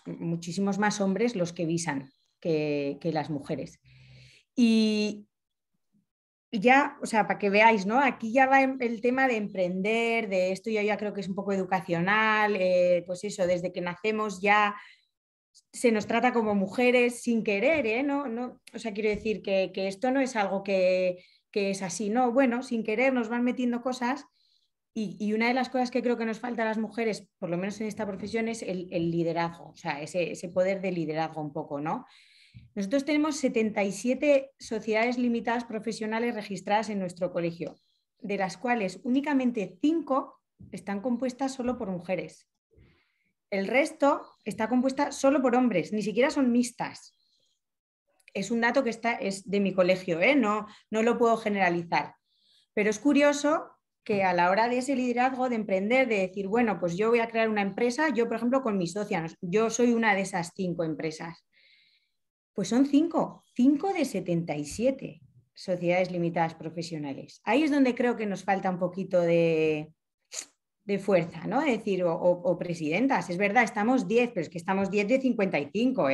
muchísimos más hombres los que visan que las mujeres. Y ya, o sea, para que veáis, ¿no? Aquí ya va el tema de emprender, de esto yo ya creo que es un poco educacional, pues eso, desde que nacemos ya se nos trata como mujeres sin querer, No, o sea, quiero decir que esto no es algo que es así, no, bueno, sin querer nos van metiendo cosas y una de las cosas que creo que nos falta a las mujeres, por lo menos en esta profesión, es el liderazgo, o sea, ese poder de liderazgo un poco, ¿no? Nosotros tenemos 77 sociedades limitadas profesionales registradas en nuestro colegio, de las cuales únicamente 5 están compuestas solo por mujeres. El resto está compuesta solo por hombres, ni siquiera son mixtas. Es un dato que es de mi colegio, no lo puedo generalizar. Pero es curioso que a la hora de ese liderazgo, de emprender, de decir, bueno, pues yo voy a crear una empresa, yo, por ejemplo, con mis socios, yo soy una de esas 5 empresas. Pues son 5 de 77 sociedades limitadas profesionales. Ahí es donde creo que nos falta un poquito de fuerza, ¿no? Es decir, o presidentas, es verdad, estamos 10, pero es que estamos 10 de 55,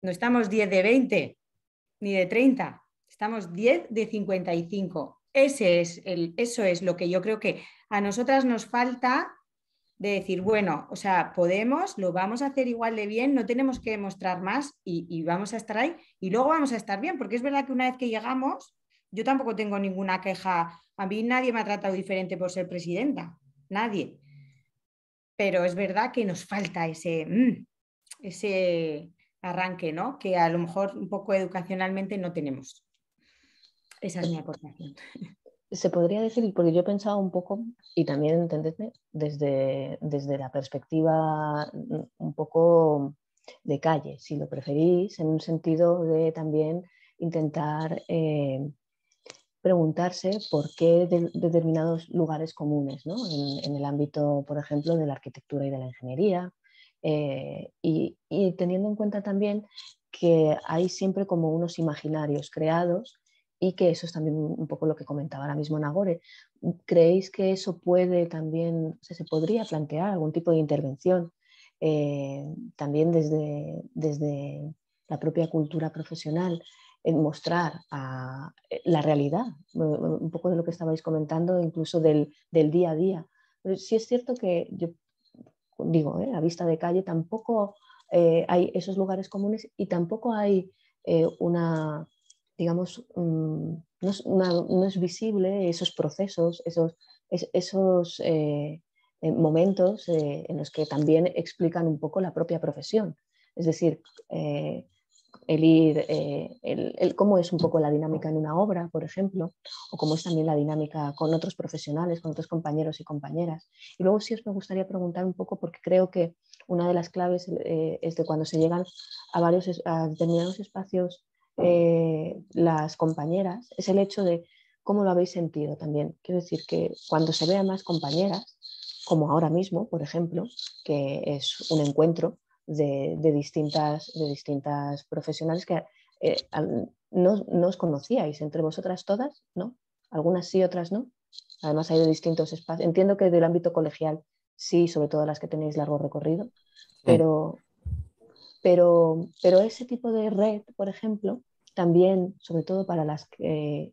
No estamos 10 de 20, ni de 30, estamos 10 de 55. Eso es lo que yo creo que a nosotras nos falta de decir, bueno, o sea, podemos, lo vamos a hacer igual de bien, no tenemos que demostrar más y vamos a estar ahí y luego vamos a estar bien, porque es verdad que una vez que llegamos, yo tampoco tengo ninguna queja, a mí nadie me ha tratado diferente por ser presidenta, nadie, pero es verdad que nos falta ese arranque, ¿no? Que a lo mejor un poco educacionalmente no tenemos. Esa es mi aportación. Se podría decir, porque yo he pensado un poco, y también entendedme, desde la perspectiva un poco de calle, si lo preferís, en un sentido de también intentar preguntarse por qué determinados lugares comunes, ¿no? En el ámbito, por ejemplo, de la arquitectura y de la ingeniería, y teniendo en cuenta también que hay siempre como unos imaginarios creados y que eso es también un poco lo que comentaba ahora mismo Nagore. ¿Creéis que eso puede también, o sea, se podría plantear algún tipo de intervención también desde la propia cultura profesional, en mostrar la realidad, un poco de lo que estabais comentando, incluso del día a día. Pero sí es cierto que yo digo, a vista de calle tampoco hay esos lugares comunes y tampoco hay digamos, no es visible esos procesos, esos momentos en los que también explican un poco la propia profesión. Es decir, cómo es un poco la dinámica en una obra, por ejemplo, o cómo es también la dinámica con otros profesionales, con otros compañeros y compañeras. Y luego sí os me gustaría preguntar un poco, porque creo que una de las claves es de cuando se llegan a determinados espacios las compañeras, es el hecho de cómo lo habéis sentido también. Quiero decir que cuando se vean más compañeras, como ahora mismo, por ejemplo, que es un encuentro de distintas profesionales que no os conocíais entre vosotras todas, ¿no? Algunas sí, otras no. Además hay de distintos espacios. Entiendo que del ámbito colegial sí, sobre todo las que tenéis largo recorrido, pero ese tipo de red, por ejemplo, también, sobre todo para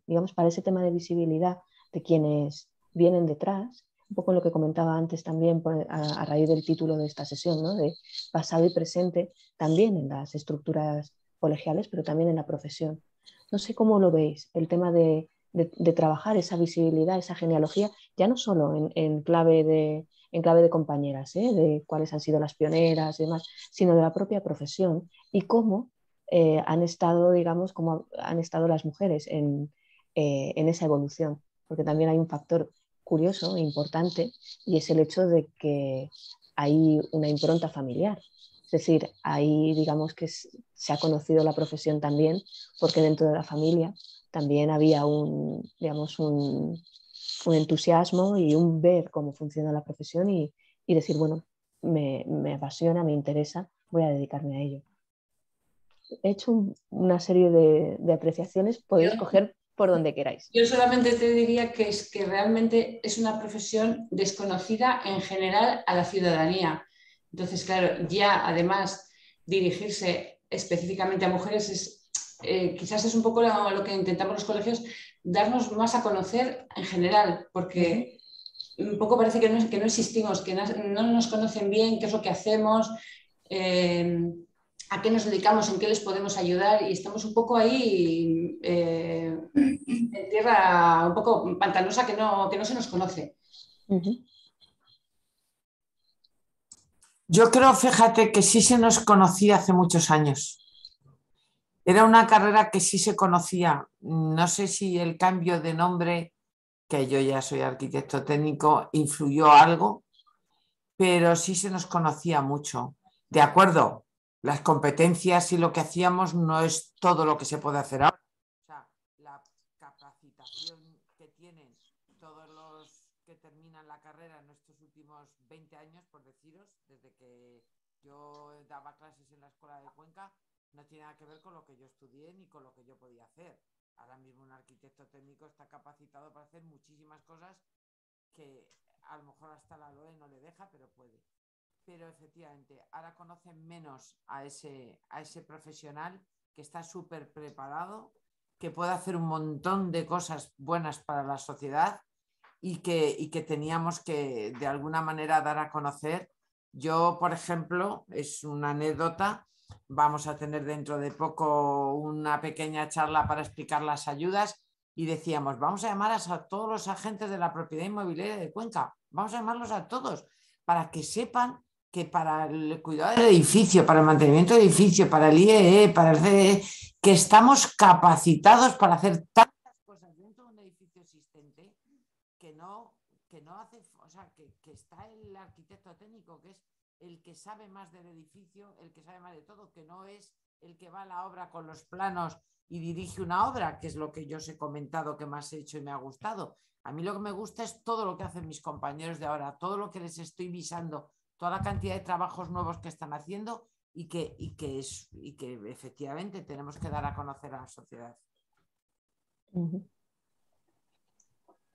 digamos, para ese tema de visibilidad de quienes vienen detrás, un poco lo que comentaba antes también a raíz del título de esta sesión, ¿no? De pasado y presente, también en las estructuras colegiales, pero también en la profesión. No sé cómo lo veis, el tema de trabajar esa visibilidad, esa genealogía, ya no solo en clave de compañeras, de cuáles han sido las pioneras y demás, sino de la propia profesión y cómo han estado, digamos, cómo han estado las mujeres en esa evolución, porque también hay un factor curioso e importante y es el hecho de que hay una impronta familiar. Es decir, ahí digamos que se ha conocido la profesión también porque dentro de la familia también había digamos, un entusiasmo y un ver cómo funciona la profesión y decir, bueno, me apasiona, me interesa, voy a dedicarme a ello. He hecho una serie de apreciaciones, podéis coger por donde queráis. Yo solamente te diría que realmente es una profesión desconocida en general a la ciudadanía. Entonces, claro, ya además dirigirse específicamente a mujeres quizás es un poco lo que intentamos los colegios, darnos más a conocer en general, porque un poco parece que no existimos, que no nos conocen bien, qué es lo que hacemos, a qué nos dedicamos, en qué les podemos ayudar y estamos un poco ahí en tierra un poco pantanosa que no se nos conoce. Yo creo, fíjate, que sí se nos conocía hace muchos años. Era una carrera que sí se conocía. No sé si el cambio de nombre, que yo ya soy arquitecto técnico, influyó algo, pero sí se nos conocía mucho. De acuerdo, las competencias y lo que hacíamos no es todo lo que se puede hacer ahora. O sea, la capacitación que tienen todos los que terminan la carrera en estos últimos 20 años, por deciros, desde que yo daba clases en la Escuela de Cuenca, no tiene nada que ver con lo que yo estudié ni con lo que yo podía hacer. Ahora mismo un arquitecto técnico está capacitado para hacer muchísimas cosas que a lo mejor hasta la LOE no le deja, pero puede. Pero efectivamente, ahora conocen menos a ese profesional que está súper preparado, que puede hacer un montón de cosas buenas para la sociedad y que teníamos que de alguna manera dar a conocer. Yo, por ejemplo, es una anécdota, vamos a tener dentro de poco una pequeña charla para explicar las ayudas y decíamos, vamos a llamar a todos los agentes de la propiedad inmobiliaria de Cuenca, vamos a llamarlos a todos para que sepan que para el cuidado del edificio, para el mantenimiento del edificio, para el IEE, para el CDE, que estamos capacitados para hacer tantas cosas dentro de un edificio existente que no hace, o sea, que está el arquitecto técnico, que es el que sabe más del edificio, el que sabe más de todo, que no es el que va a la obra con los planos y dirige una obra, que es lo que yo os he comentado que más he hecho y me ha gustado. A mí lo que me gusta es todo lo que hacen mis compañeros de ahora, todo lo que les estoy visando, toda la cantidad de trabajos nuevos que están haciendo y que efectivamente tenemos que dar a conocer a la sociedad.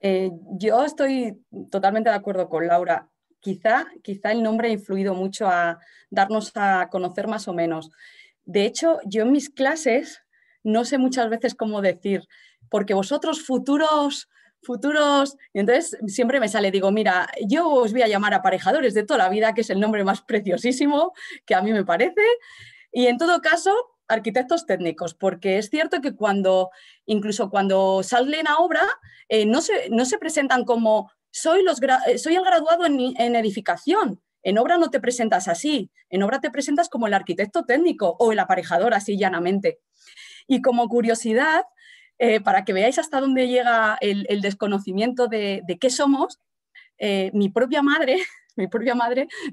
Yo estoy totalmente de acuerdo con Laura. quizá el nombre ha influido mucho a darnos a conocer más o menos. De hecho, yo en mis clases no sé muchas veces cómo decir, porque vosotros futuros, y entonces siempre me sale, digo, mira, yo os voy a llamar aparejadores de toda la vida, que es el nombre más preciosísimo que a mí me parece, y en todo caso, arquitectos técnicos, porque es cierto que incluso cuando salen a obra, no se presentan como soy el graduado en edificación. En obra no te presentas así, en obra te presentas como el arquitecto técnico o el aparejador, así llanamente. Y como curiosidad, para que veáis hasta dónde llega el desconocimiento de qué somos, mi propia madre,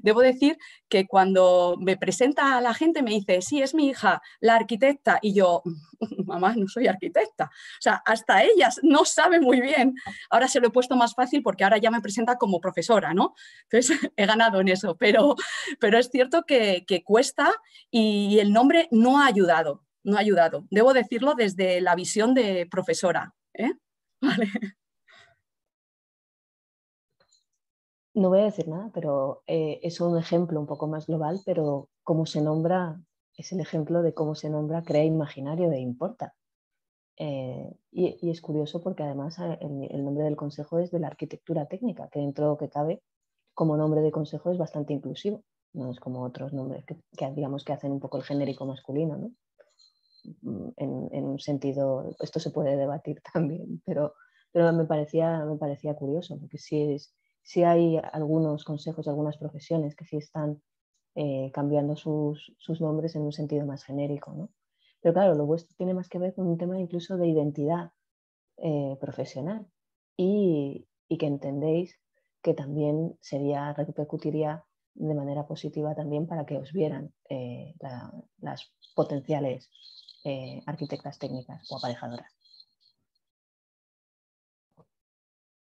debo decir que cuando me presenta a la gente me dice, sí, es mi hija, la arquitecta, y yo, mamá, no soy arquitecta. O sea, hasta ellas no saben muy bien. Ahora se lo he puesto más fácil porque ahora ya me presenta como profesora, ¿no? Entonces he ganado en eso, pero es cierto que cuesta y el nombre no ha ayudado, no ha ayudado. Debo decirlo desde la visión de profesora, ¿eh? Vale. No voy a decir nada, pero es un ejemplo un poco más global, pero cómo se nombra, es el ejemplo de cómo se nombra, crea imaginario de importa. Y es curioso porque además el nombre del consejo es de la arquitectura técnica, que dentro de lo que cabe, como nombre de consejo es bastante inclusivo. No es como otros nombres que digamos que hacen un poco el genérico masculino, ¿no? En un sentido, esto se puede debatir también, pero me parecía curioso, porque sí hay algunos consejos, algunas profesiones que sí están cambiando sus nombres en un sentido más genérico, ¿no? Pero claro, lo vuestro tiene más que ver con un tema incluso de identidad profesional y que entendéis que también repercutiría de manera positiva también para que os vieran las potenciales arquitectas técnicas o aparejadoras.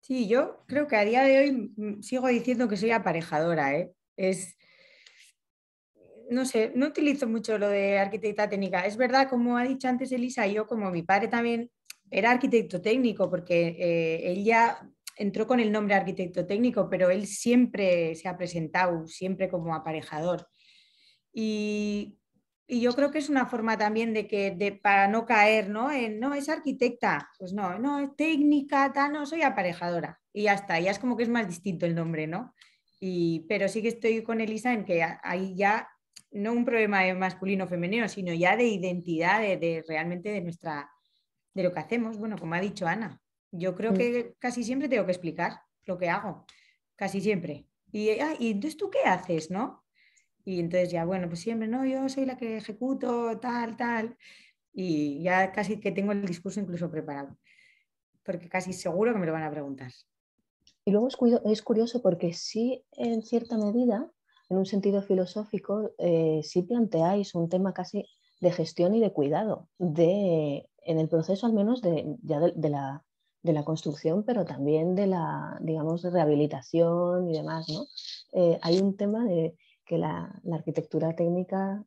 Sí, yo creo que a día de hoy sigo diciendo que soy aparejadora, ¿eh? No sé, no utilizo mucho lo de arquitecta técnica. Es verdad, como ha dicho antes Elisa, yo como mi padre también era arquitecto técnico, porque él ya entró con el nombre arquitecto técnico, pero él siempre se ha presentado, siempre como aparejador. Y yo creo que es una forma también para no caer, ¿no? No, es arquitecta, pues no, es técnica, no, soy aparejadora. Y ya está, ya es como que es más distinto el nombre, ¿no? Pero sí que estoy con Elisa en que ahí ya no un problema de masculino o femenino, sino ya de identidad, realmente de lo que hacemos. Bueno, como ha dicho Ana, yo creo que casi siempre tengo que explicar lo que hago, casi siempre. Y entonces, ¿tú qué haces, no? Y entonces ya, bueno, pues siempre, no, yo soy la que ejecuto, tal. Y ya casi que tengo el discurso incluso preparado, porque casi seguro que me lo van a preguntar. Y luego es curioso porque sí, en cierta medida, en un sentido filosófico, sí planteáis un tema casi de gestión y de cuidado, en el proceso al menos de la construcción, pero también de digamos, de rehabilitación y demás, ¿no? Hay un tema de que la arquitectura técnica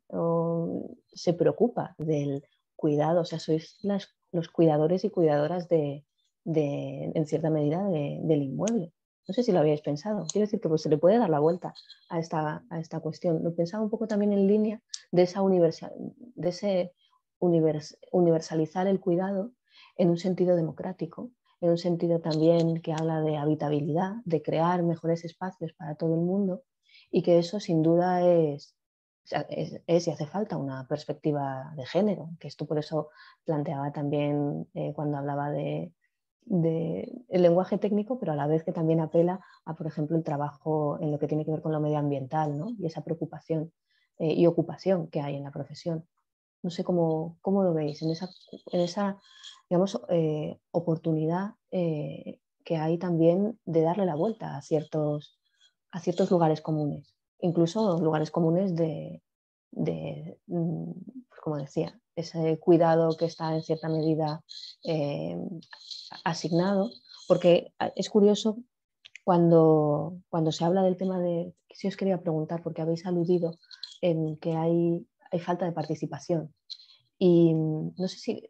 se preocupa del cuidado, o sea, sois los cuidadores y cuidadoras en cierta medida del inmueble. No sé si lo habíais pensado. Quiero decir que pues, se le puede dar la vuelta a esta cuestión. Lo pensaba un poco también en línea de ese universalizar el cuidado en un sentido democrático, en un sentido también que habla de habitabilidad, de crear mejores espacios para todo el mundo y que eso sin duda es y hace falta una perspectiva de género, que esto por eso planteaba también cuando hablaba de el lenguaje técnico, pero a la vez que también apela a, por ejemplo, el trabajo en lo que tiene que ver con lo medioambiental, ¿no? Y esa preocupación y ocupación que hay en la profesión. No sé cómo lo veis en esa digamos, oportunidad que hay también de darle la vuelta a ciertos lugares comunes, incluso lugares comunes pues como decía, ese cuidado que está en cierta medida asignado, porque es curioso cuando se habla del tema de, si os quería preguntar, porque habéis aludido en que hay falta de participación. Y no sé si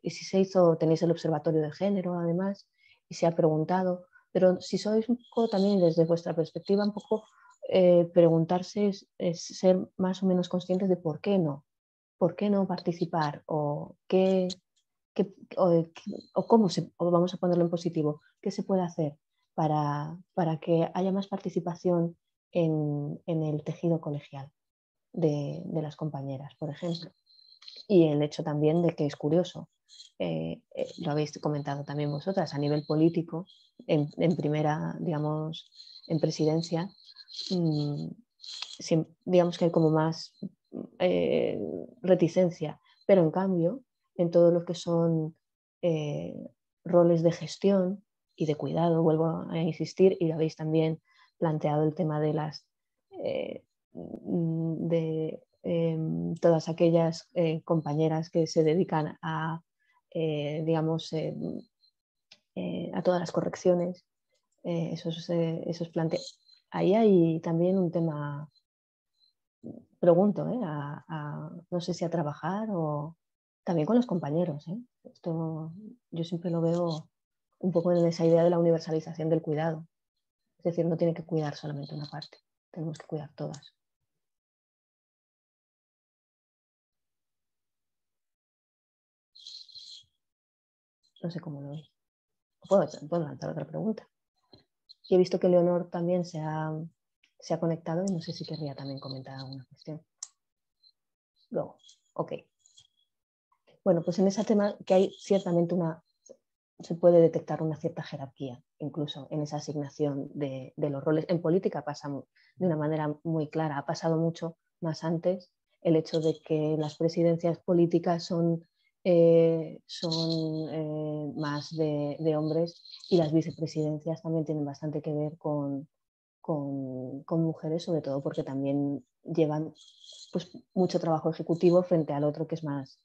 tenéis el observatorio de género además, y se ha preguntado, pero si sois un poco también desde vuestra perspectiva, un poco preguntarse es ser más o menos conscientes de por qué no participar o cómo o vamos a ponerlo en positivo, qué se puede hacer para que haya más participación en el tejido colegial de las compañeras, por ejemplo. Y el hecho también de que es curioso, lo habéis comentado también vosotras, a nivel político, en primera, digamos, en presidencia, digamos que hay como más reticencia, pero en cambio, en todo lo que son roles de gestión y de cuidado, vuelvo a insistir, y lo habéis también planteado el tema de las todas aquellas compañeras que se dedican a, digamos, a todas las correcciones, esos planteos. Ahí hay también un tema, pregunto, no sé si a trabajar o también con los compañeros. Esto yo siempre lo veo un poco en esa idea de la universalización del cuidado. Es decir, no tiene que cuidar solamente una parte, tenemos que cuidar todas. No sé cómo lo veis. Puedo lanzar otra pregunta. Y he visto que Leonor también se ha conectado y no sé si querría también comentar alguna cuestión. Luego, ok. Bueno, pues en ese tema que hay ciertamente se puede detectar una cierta jerarquía, incluso en esa asignación de los roles. En política pasa de una manera muy clara, ha pasado mucho más antes el hecho de que las presidencias políticas son más de hombres y las vicepresidencias también tienen bastante que ver con mujeres, sobre todo porque también llevan pues, mucho trabajo ejecutivo frente al otro que es más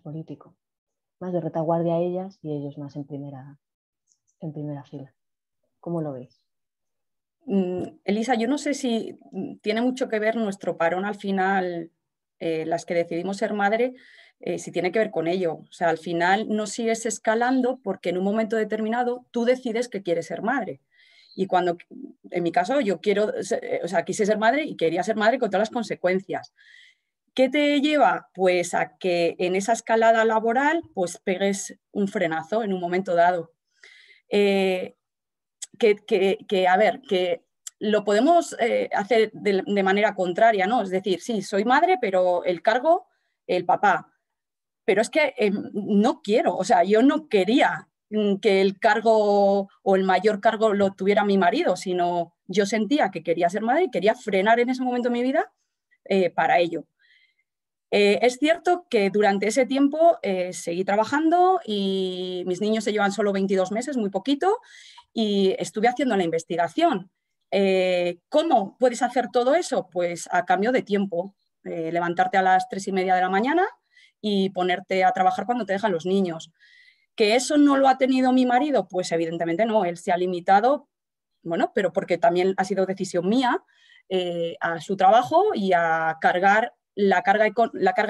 político, más de retaguardia a ellas y ellos más en primera fila. ¿Cómo lo veis? Elisa, yo no sé si tiene mucho que ver nuestro parón al final, las que decidimos ser madre, si tiene que ver con ello. O sea, al final no sigues escalando porque en un momento determinado tú decides que quieres ser madre. Y cuando, en mi caso, yo quise ser madre y quería ser madre con todas las consecuencias. ¿Qué te lleva? Pues a que en esa escalada laboral pues pegues un frenazo en un momento dado. A ver, que lo podemos hacer de manera contraria, ¿no? Es decir, sí, soy madre, pero el cargo, el papá. Pero es que no quiero, o sea, yo no quería que el cargo o el mayor cargo lo tuviera mi marido, sino yo sentía que quería ser madre y quería frenar en ese momento de mi vida para ello. Es cierto que durante ese tiempo seguí trabajando y mis niños se llevan solo 22 meses, muy poquito, y estuve haciendo la investigación. ¿Cómo puedes hacer todo eso? Pues a cambio de tiempo. Levantarte a las 3:30 de la mañana y ponerte a trabajar cuando te dejan los niños. ¿Que eso no lo ha tenido mi marido? Pues evidentemente no, él se ha limitado, bueno, pero porque también ha sido decisión mía, a su trabajo y a cargar la carga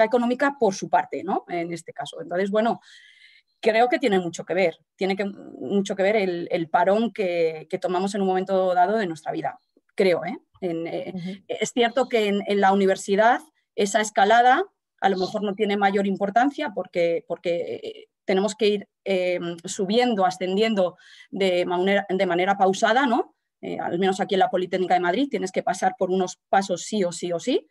económica por su parte, ¿no? En este caso. Entonces, bueno, creo que tiene mucho que ver. Mucho que ver el parón que tomamos en un momento dado de nuestra vida. Creo, ¿eh? Es cierto que en la universidad esa escalada a lo mejor no tiene mayor importancia porque tenemos que ir subiendo, ascendiendo de manera pausada, ¿no? Al menos aquí en la Politécnica de Madrid tienes que pasar por unos pasos sí o sí o sí.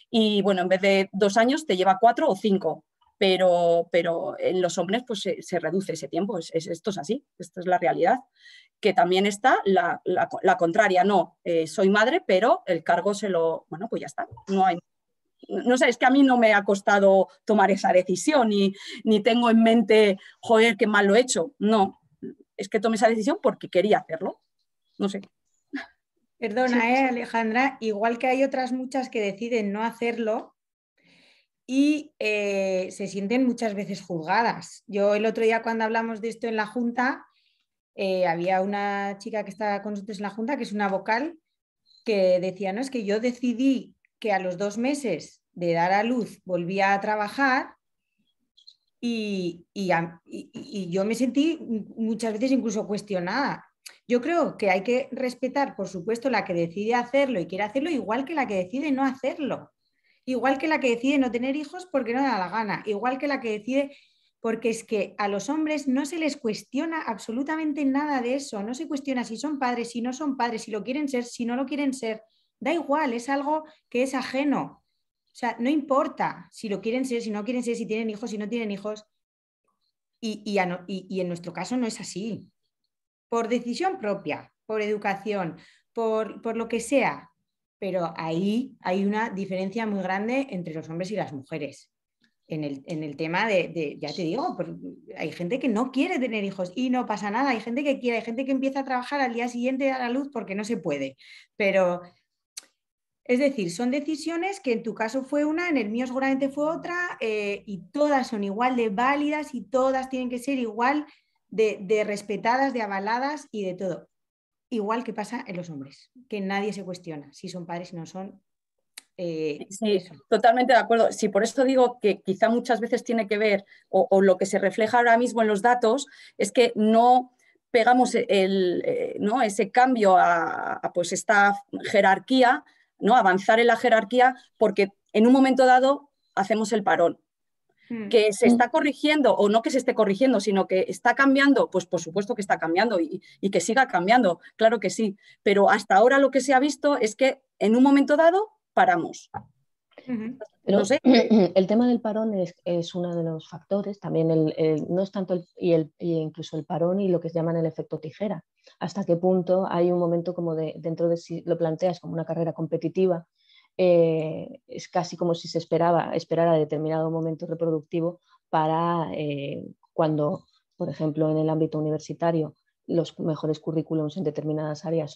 Y bueno, en vez de 2 años te lleva 4 o 5, pero en los hombres pues se reduce ese tiempo, esto es así, esto es la realidad. Que también está la contraria, no, soy madre, pero el cargo bueno, pues ya está, no sé, es que a mí no me ha costado tomar esa decisión, ni tengo en mente, joder, qué mal lo he hecho, no, es que tomé esa decisión porque quería hacerlo, no sé. Perdona, Alejandra, igual que hay otras muchas que deciden no hacerlo y se sienten muchas veces juzgadas. Yo el otro día cuando hablamos de esto en la Junta, había una chica que estaba con nosotros en la Junta, que es una vocal, que decía, no, es que yo decidí que a los 2 meses de dar a luz volvía a trabajar y yo me sentí muchas veces incluso cuestionada. Yo creo que hay que respetar, por supuesto, la que decide hacerlo y quiere hacerlo, igual que la que decide no hacerlo. Igual que la que decide no tener hijos porque no le da la gana. Igual que la que decide, porque es que a los hombres no se les cuestiona absolutamente nada de eso. No se cuestiona si son padres, si no son padres, si lo quieren ser, si no lo quieren ser. Da igual, es algo que es ajeno. O sea, no importa si lo quieren ser, si no quieren ser, si tienen hijos, si no tienen hijos. Y en nuestro caso no es así. Por decisión propia, por educación, por lo que sea. Pero ahí hay una diferencia muy grande entre los hombres y las mujeres. En el tema ya te digo, hay gente que no quiere tener hijos y no pasa nada. Hay gente que quiere, hay gente que empieza a trabajar al día siguiente a la luz porque no se puede. Pero, es decir, son decisiones que en tu caso fue una, en el mío seguramente fue otra, y todas son igual de válidas y todas tienen que ser igual de respetadas, de avaladas y de todo. Igual que pasa en los hombres, que nadie se cuestiona si son padres, si no son. Sí, Eso. totalmente de acuerdo. Sí, por eso digo que quizá muchas veces tiene que ver, o lo que se refleja ahora mismo en los datos, es que no pegamos ¿no? ese cambio a pues esta jerarquía, ¿no? Avanzar en la jerarquía, porque en un momento dado hacemos el parón. Que se está corrigiendo, o no que se esté corrigiendo, sino que está cambiando, pues por supuesto que está cambiando y que siga cambiando, claro que sí. Pero hasta ahora lo que se ha visto es que en un momento dado paramos. Pero No sé. el tema del parón es uno de los factores, también no es tanto y incluso el parón y lo que se llama el efecto tijera. Hasta qué punto hay un momento como dentro de si lo planteas como una carrera competitiva, es casi como si se esperara determinado momento reproductivo para cuando, por ejemplo, en el ámbito universitario, los mejores currículums en determinadas áreas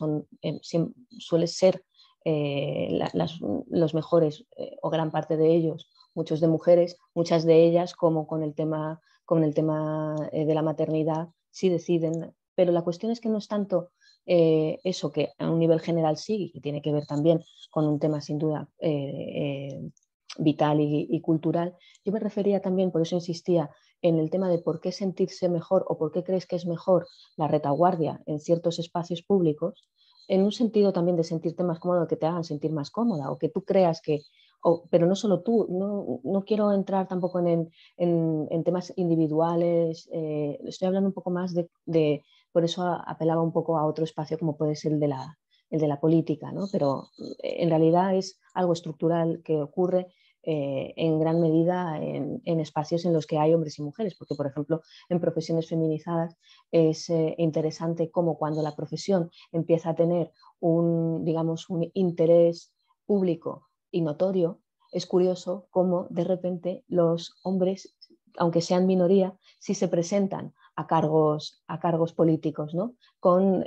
suele ser los mejores, o gran parte de ellos, muchos de mujeres, muchas de ellas, como con el tema de la maternidad, sí deciden. Pero la cuestión es que no es tanto eso, que a un nivel general sí, que tiene que ver también con un tema sin duda vital y cultural. Yo me refería también, por eso insistía, en el tema de por qué sentirse mejor o por qué crees que es mejor la retaguardia en ciertos espacios públicos, en un sentido también de sentirte más cómodo, que te hagan sentir más cómoda o que tú creas que, pero no solo tú, no quiero entrar tampoco en temas individuales, estoy hablando un poco más por eso apelaba un poco a otro espacio como puede ser el de la política, ¿no? Pero en realidad es algo estructural que ocurre en gran medida en espacios en los que hay hombres y mujeres, porque por ejemplo en profesiones feminizadas es interesante cómo cuando la profesión empieza a tener digamos, un interés público y notorio, es curioso cómo de repente los hombres, aunque sean minoría, sí se presentan a cargos políticos, ¿no? Con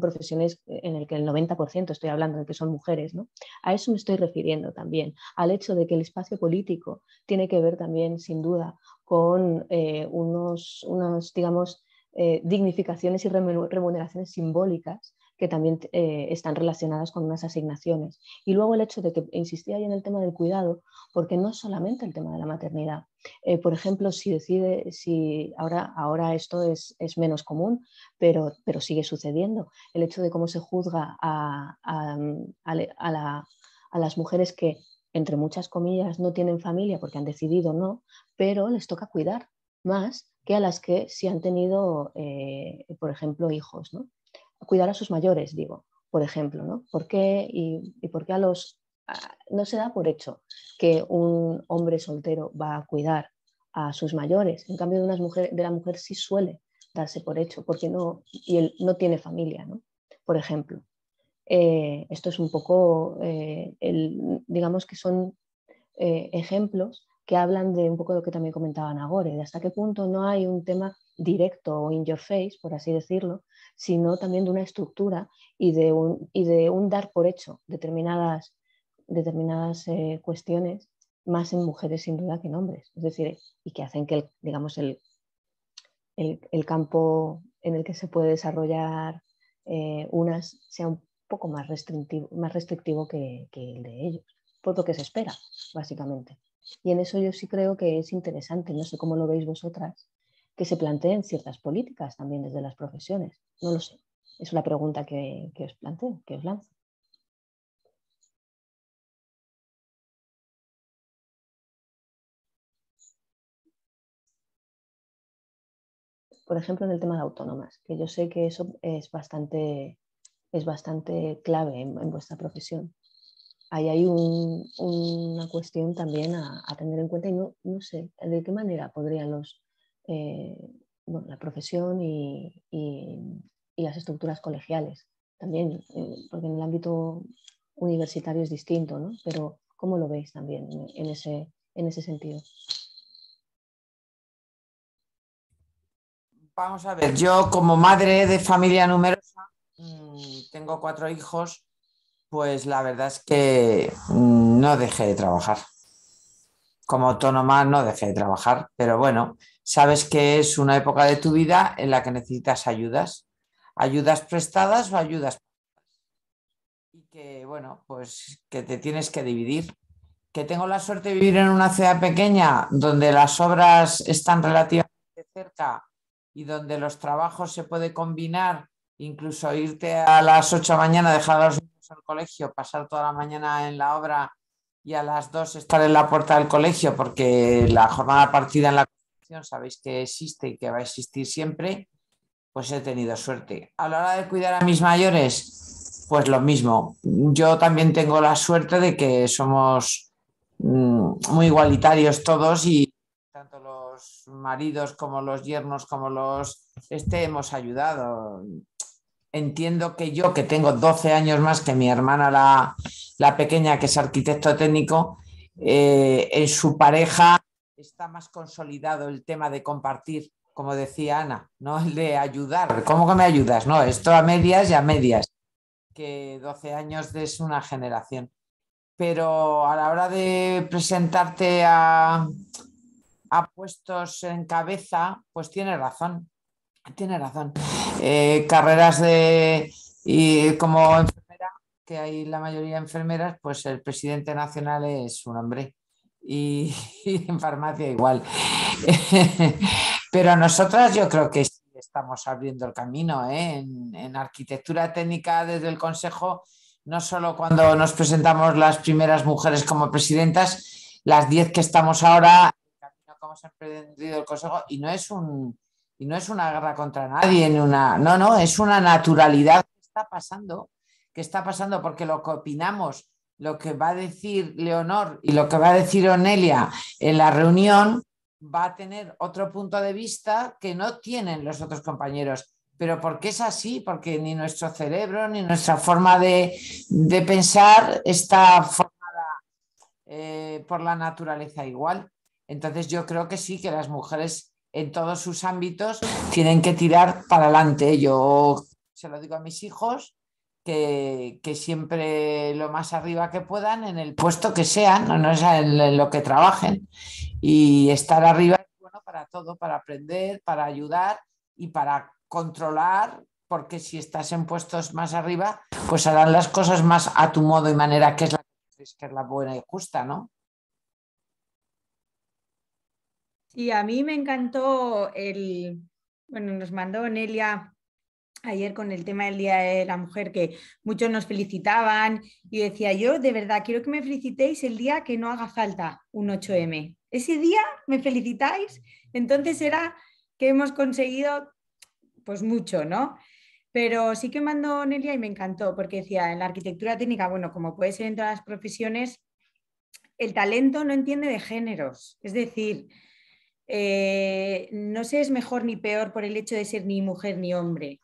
profesiones en el que el 90% estoy hablando de que son mujeres, ¿no? A eso me estoy refiriendo también, al hecho de que el espacio político tiene que ver también, sin duda, con unos digamos, dignificaciones y remuneraciones simbólicas que también están relacionadas con unas asignaciones. Y luego el hecho de que insistía yo en el tema del cuidado, porque no es solamente el tema de la maternidad. Por ejemplo, ahora esto es menos común, pero sigue sucediendo. El hecho de cómo se juzga a las mujeres que, entre muchas comillas, no tienen familia porque han decidido no, pero les toca cuidar más que a las que sí han tenido, por ejemplo, hijos, ¿no? Cuidar a sus mayores, digo, por ejemplo, ¿no? ¿Por qué, y por qué no se da por hecho que un hombre soltero va a cuidar a sus mayores? En cambio, de la mujer sí suele darse por hecho, porque y él no tiene familia, ¿no? Por ejemplo. Esto es un poco, digamos que son ejemplos que hablan de un poco lo que también comentaba Nagore, de hasta qué punto no hay un tema directo o in your face, por así decirlo, sino también de una estructura y de un dar por hecho determinadas cuestiones, más en mujeres sin duda que en hombres. Es decir, y que hacen que digamos, el campo en el que se puede desarrollar unas sea un poco más restrictivo que el de ellos, por lo que se espera, básicamente. Y en eso yo sí creo que es interesante, no sé cómo lo veis vosotras, que se planteen ciertas políticas también desde las profesiones, no lo sé. Es la pregunta que os planteo, que os lanzo. Por ejemplo, en el tema de autónomas, que yo sé que eso es bastante clave en vuestra profesión. Ahí hay una cuestión también a tener en cuenta y no sé de qué manera podrían la profesión y las estructuras colegiales también, porque en el ámbito universitario es distinto, ¿no? Pero ¿cómo lo veis también en ese sentido? Vamos a ver, yo como madre de familia numerosa, tengo 4 hijos, pues la verdad es que no dejé de trabajar. Como autónoma no dejé de trabajar, pero bueno, sabes que es una época de tu vida en la que necesitas ayudas prestadas o ayudas y que, bueno, pues que te tienes que dividir. Que tengo la suerte de vivir en una ciudad pequeña donde las obras están relativamente cerca y donde los trabajos se puede combinar, incluso irte a las 8 de la mañana, dejar a los niños al colegio, pasar toda la mañana en la obra y a las 2 estar en la puerta del colegio, porque la jornada partida en la construcción sabéis que existe y que va a existir siempre, pues he tenido suerte. A la hora de cuidar a mis mayores, pues lo mismo. Yo también tengo la suerte de que somos muy igualitarios todos y tanto los maridos como los yernos como los hemos ayudado. Entiendo que yo, que tengo 12 años más que mi hermana, la pequeña, que es arquitecto técnico, en su pareja está más consolidado el tema de compartir, como decía Ana, ¿no? El de ayudar. ¿Cómo que me ayudas? No, esto a medias y a medias, que 12 años es una generación. Pero a la hora de presentarte a puestos en cabeza, pues tiene razón. Tiene razón. Carreras como enfermera, que hay la mayoría de enfermeras, pues el presidente nacional es un hombre. Y en farmacia igual. Pero nosotras yo creo que sí estamos abriendo el camino, ¿eh? En arquitectura técnica desde el Consejo, no solo cuando nos presentamos las primeras mujeres como presidentas, las 10 que estamos ahora, el camino que hemos emprendido el Consejo, y no es una guerra contra nadie, no, es una naturalidad que está pasando porque lo que opinamos, lo que va a decir Leonor y lo que va a decir Onelia en la reunión va a tener otro punto de vista que no tienen los otros compañeros. Pero ¿por qué es así? Porque ni nuestro cerebro ni nuestra forma de pensar está formada por la naturaleza igual. Entonces yo creo que sí, que las mujeres en todos sus ámbitos tienen que tirar para adelante. Yo se lo digo a mis hijos, que siempre lo más arriba que puedan, en el puesto que sean, no es en lo que trabajen. Y estar arriba es bueno para todo, para aprender, para ayudar y para controlar, porque si estás en puestos más arriba, pues harán las cosas más a tu modo y manera, que es la buena y justa, ¿no? Sí, a mí me encantó bueno, nos mandó Nelia ayer con el tema del Día de la Mujer, que muchos nos felicitaban y decía, yo de verdad quiero que me felicitéis el día que no haga falta un 8M. Ese día me felicitáis, entonces era que hemos conseguido pues mucho, ¿no? Pero sí que mandó Nelia y me encantó porque decía, en la arquitectura técnica, bueno, como puede ser en todas las profesiones, el talento no entiende de géneros, es decir, no se es mejor ni peor por el hecho de ser ni mujer ni hombre.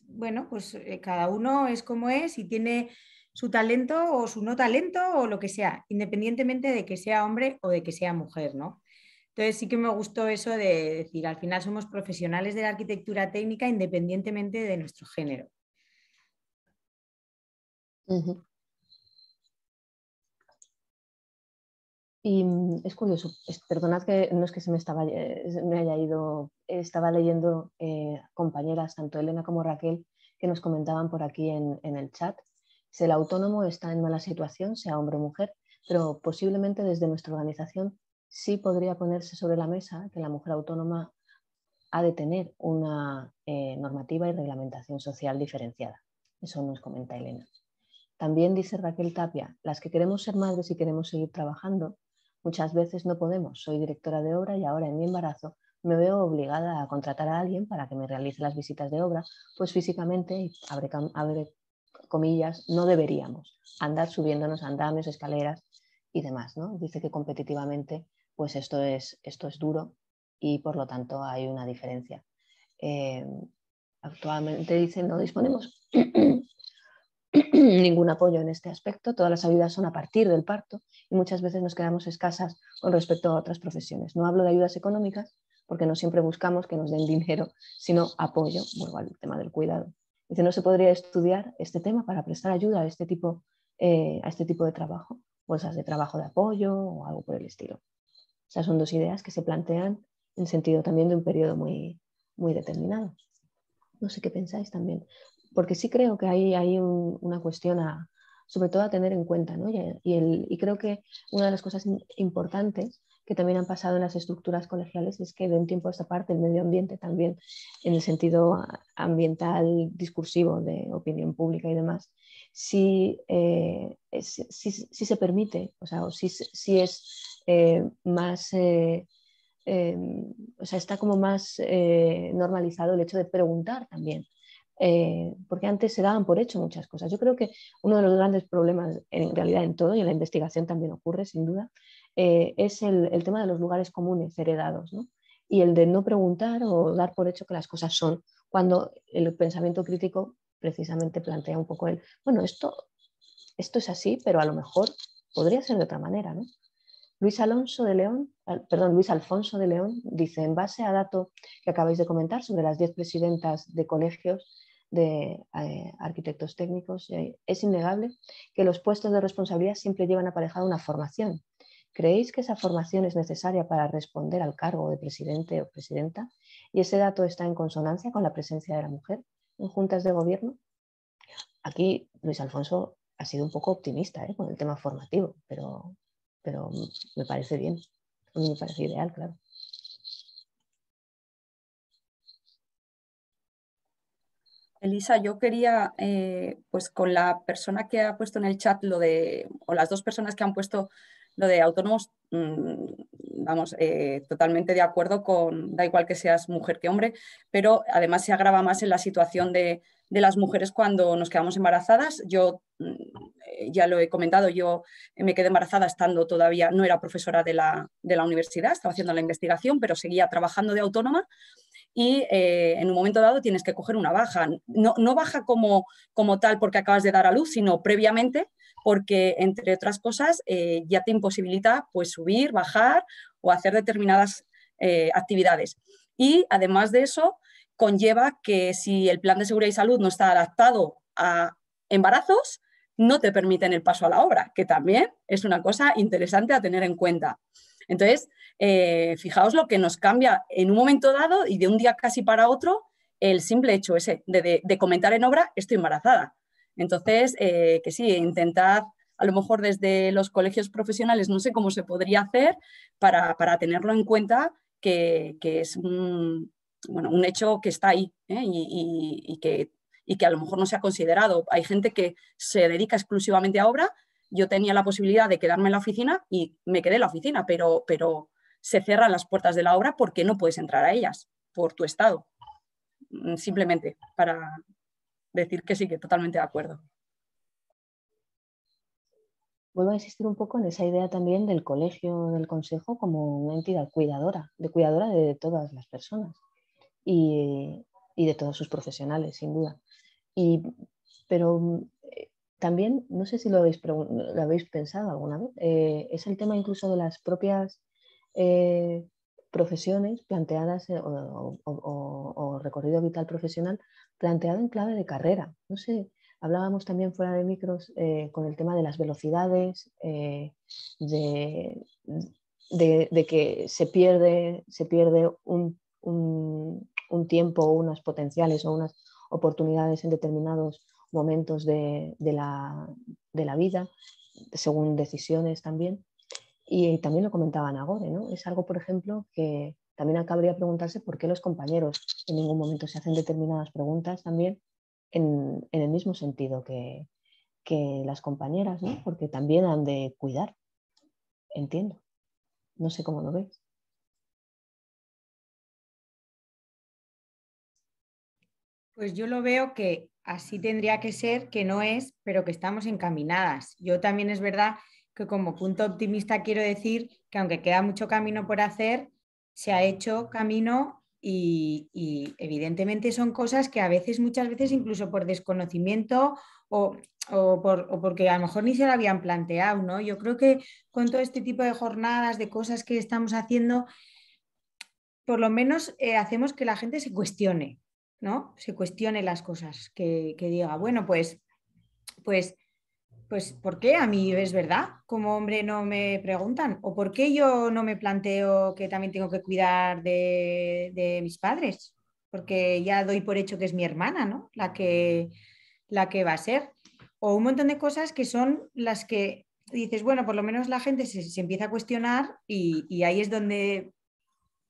Bueno, pues cada uno es como es y tiene su talento o su no talento o lo que sea, independientemente de que sea hombre o de que sea mujer, ¿no? Entonces sí que me gustó eso de decir, al final somos profesionales de la arquitectura técnica independientemente de nuestro género. Uh-huh. Y es curioso, perdonad que no es que se me haya ido, estaba leyendo compañeras, tanto Elena como Raquel, que nos comentaban por aquí en el chat, si el autónomo está en mala situación, sea hombre o mujer, pero posiblemente desde nuestra organización sí podría ponerse sobre la mesa que la mujer autónoma ha de tener una normativa y reglamentación social diferenciada. Eso nos comenta Elena. También dice Raquel Tapia, las que queremos ser madres y queremos seguir trabajando, muchas veces no podemos. Soy directora de obra y ahora en mi embarazo me veo obligada a contratar a alguien para que me realice las visitas de obra, pues físicamente, abre comillas, no deberíamos andar subiéndonos andamios, escaleras y demás, ¿no? Dice que competitivamente pues esto es duro y por lo tanto hay una diferencia. Actualmente dice no disponemos ningún apoyo en este aspecto, todas las ayudas son a partir del parto y muchas veces nos quedamos escasas con respecto a otras profesiones. No hablo de ayudas económicas porque no siempre buscamos que nos den dinero, sino apoyo, vuelvo al tema del cuidado. Dice, ¿no se podría estudiar este tema para prestar ayuda a este tipo de trabajo? Bolsas de trabajo de apoyo o algo por el estilo. Esas son dos ideas que se plantean en sentido también de un periodo muy, muy determinado. No sé qué pensáis también, porque sí creo que hay una cuestión sobre todo a tener en cuenta, ¿no? Y creo que una de las cosas importantes que también han pasado en las estructuras colegiales es que de un tiempo a esta parte el medio ambiente también, en el sentido ambiental, discursivo, de opinión pública y demás, sí se permite, o sea, sí es más... o sea, está como más normalizado el hecho de preguntar también, porque antes se daban por hecho muchas cosas. Yo creo que uno de los grandes problemas en realidad en todo, y en la investigación también ocurre sin duda, es el tema de los lugares comunes heredados, ¿no? Y el de no preguntar o dar por hecho que las cosas son, cuando el pensamiento crítico precisamente plantea un poco bueno, esto es así, pero a lo mejor podría ser de otra manera, ¿no? Luis Alfonso de León dice, en base a dato que acabáis de comentar sobre las 10 presidentas de colegios de arquitectos técnicos, es innegable que los puestos de responsabilidad siempre llevan aparejada una formación. ¿Creéis que esa formación es necesaria para responder al cargo de presidente o presidenta? ¿Y ese dato está en consonancia con la presencia de la mujer en juntas de gobierno? Aquí Luis Alfonso ha sido un poco optimista con el tema formativo, pero me parece bien, a mí me parece ideal, claro. Elisa, yo quería, pues con la persona que ha puesto en el chat o las dos personas que han puesto lo de autónomos, vamos, totalmente de acuerdo da igual que seas mujer que hombre, pero además se agrava más en la situación de las mujeres cuando nos quedamos embarazadas. Yo ya lo he comentado, yo me quedé embarazada estando todavía, no era profesora de la universidad, estaba haciendo la investigación, pero seguía trabajando de autónoma. Y en un momento dado tienes que coger una baja. No baja como tal porque acabas de dar a luz, sino previamente porque, entre otras cosas, ya te imposibilita pues, subir, bajar o hacer determinadas actividades. Y además de eso, conlleva que si el plan de seguridad y salud no está adaptado a embarazos, no te permiten el paso a la obra, que también es una cosa interesante a tener en cuenta. Entonces, fijaos lo que nos cambia en un momento dado y de un día casi para otro el simple hecho ese de comentar en obra estoy embarazada. Entonces, que sí, intentad a lo mejor desde los colegios profesionales, no sé cómo se podría hacer para tenerlo en cuenta que es un hecho que está ahí y que a lo mejor no se ha considerado. Hay gente que se dedica exclusivamente a obra. Yo tenía la posibilidad de quedarme en la oficina y me quedé en la oficina, pero se cierran las puertas de la obra porque no puedes entrar a ellas por tu estado. Simplemente para decir que sí, que totalmente de acuerdo. Vuelvo a insistir un poco en esa idea también del colegio, del consejo, como una entidad cuidadora de todas las personas y de todos sus profesionales, sin duda. Pero también, no sé si lo habéis pensado alguna vez, es el tema incluso de las propias profesiones planteadas o recorrido vital profesional planteado en clave de carrera. No sé, hablábamos también fuera de micros con el tema de las velocidades, de que se pierde un tiempo, unas potenciales o unas oportunidades en determinados momentos de la vida, según decisiones también. Y también lo comentaba Nagore, ¿no? Es algo, por ejemplo, que también cabría preguntarse por qué los compañeros en ningún momento se hacen determinadas preguntas también en el mismo sentido que las compañeras, ¿no? Porque también han de cuidar, entiendo. No sé cómo lo ves. Pues yo lo veo que así tendría que ser, que no es, pero que estamos encaminadas. Yo también es verdad que como punto optimista quiero decir que aunque queda mucho camino por hacer, se ha hecho camino y evidentemente son cosas que a veces, muchas veces, incluso por desconocimiento o porque a lo mejor ni se lo habían planteado, ¿no? Yo creo que con todo este tipo de jornadas, de cosas que estamos haciendo, por lo menos hacemos que la gente se cuestione, ¿no? Se cuestione las cosas, que diga, bueno, pues, ¿por qué a mí es verdad? Como hombre no me preguntan, o por qué yo no me planteo que también tengo que cuidar de mis padres, porque ya doy por hecho que es mi hermana, ¿no? La que va a ser. O un montón de cosas que son las que dices, bueno, por lo menos la gente se empieza a cuestionar y ahí es donde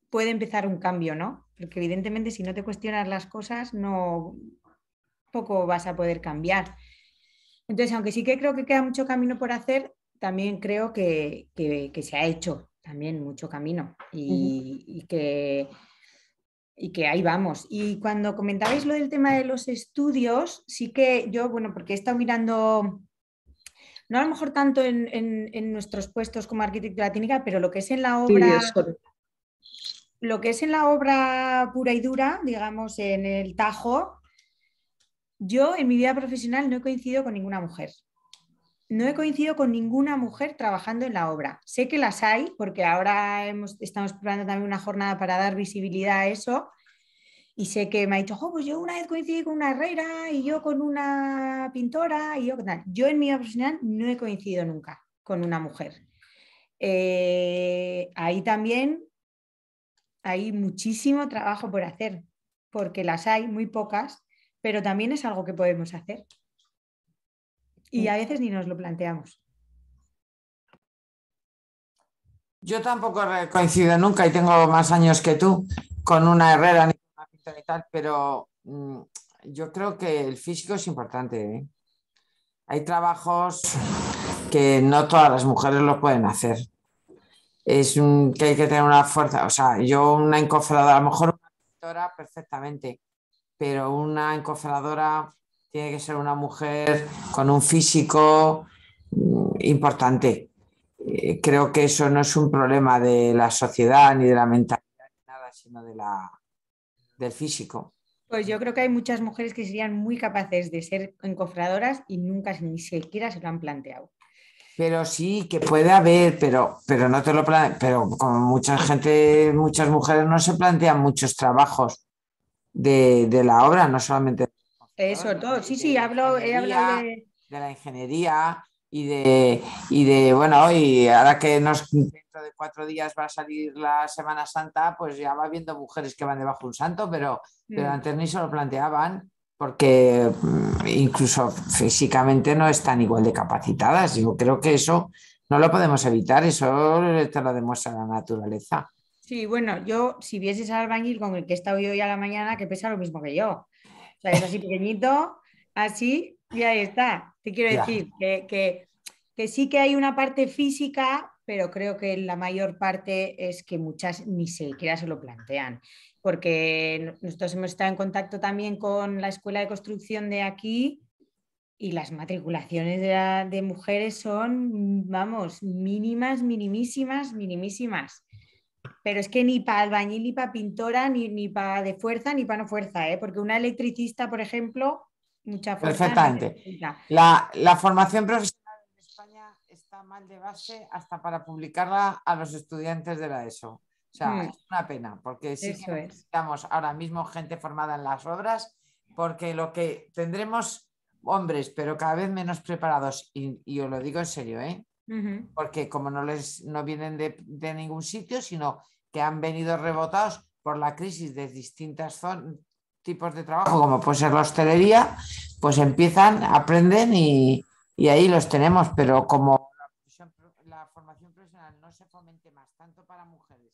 puede empezar un cambio, ¿no? Porque evidentemente si no te cuestionas las cosas, no poco vas a poder cambiar. Entonces, aunque sí que creo que queda mucho camino por hacer, también creo que se ha hecho también mucho camino y que ahí vamos. Y cuando comentabais lo del tema de los estudios, sí que yo, bueno, porque he estado mirando, no a lo mejor tanto en nuestros puestos como arquitectura técnica, pero lo que es en la obra, pura y dura, digamos, en el Tajo, yo en mi vida profesional no he coincidido con ninguna mujer. No he coincidido con ninguna mujer trabajando en la obra. Sé que las hay, porque ahora estamos preparando también una jornada para dar visibilidad a eso. Y sé que me ha dicho, pues yo una vez coincidí con una herrera y yo con una pintora y yo con tal. Yo en mi vida profesional no he coincidido nunca con una mujer. Ahí también hay muchísimo trabajo por hacer, porque las hay, muy pocas, pero también es algo que podemos hacer. Y a veces ni nos lo planteamos. Yo tampoco he coincidido nunca y tengo más años que tú con una herrera ni con una pintora y tal, pero yo creo que el físico es importante, ¿eh? Hay trabajos que no todas las mujeres lo pueden hacer. Que hay que tener una fuerza, o sea, yo una encofradora, a lo mejor una pintora perfectamente, pero una encofradora tiene que ser una mujer con un físico importante. Creo que eso no es un problema de la sociedad ni de la mentalidad, ni nada, sino del físico. Pues yo creo que hay muchas mujeres que serían muy capaces de ser encofradoras y nunca ni siquiera se lo han planteado. Pero sí, que puede haber, pero no te lo pero como mucha gente, muchas mujeres no se plantean muchos trabajos de la obra, no solamente Eso, todo. Sí, he hablado de la ingeniería bueno, hoy, ahora que dentro de 4 días va a salir la Semana Santa, pues ya va viendo mujeres que van debajo de un santo, pero antes ni se lo planteaban porque incluso físicamente no están igual de capacitadas. Yo creo que eso no lo podemos evitar, eso te lo demuestra la naturaleza. Sí, bueno, yo si vieses al albañil con el que he estado yo hoy a la mañana, que pesa lo mismo que yo. O sea, es así pequeñito, así, y ahí está. Te quiero decir que sí que hay una parte física, pero creo que la mayor parte es que muchas ni siquiera se lo plantean. Porque nosotros hemos estado en contacto también con la escuela de construcción de aquí y las matriculaciones de mujeres son, vamos, mínimas, minimísimas, minimísimas. Pero es que ni para albañil, ni para pintora, ni para de fuerza, ni para no fuerza, ¿eh? Porque una electricista, por ejemplo, mucha fuerza. Perfectamente. La formación profesional en España está mal de base hasta para publicarla a los estudiantes de la ESO. O sea, es una pena, porque sí que necesitamos ahora mismo gente formada en las obras, porque lo que tendremos hombres, pero cada vez menos preparados, y os lo digo en serio, ¿eh? Porque como no vienen de ningún sitio, sino que han venido rebotados por la crisis de distintos tipos de trabajo, como puede ser la hostelería, pues empiezan, aprenden y ahí los tenemos, pero como la formación profesional no se fomente más, tanto para mujeres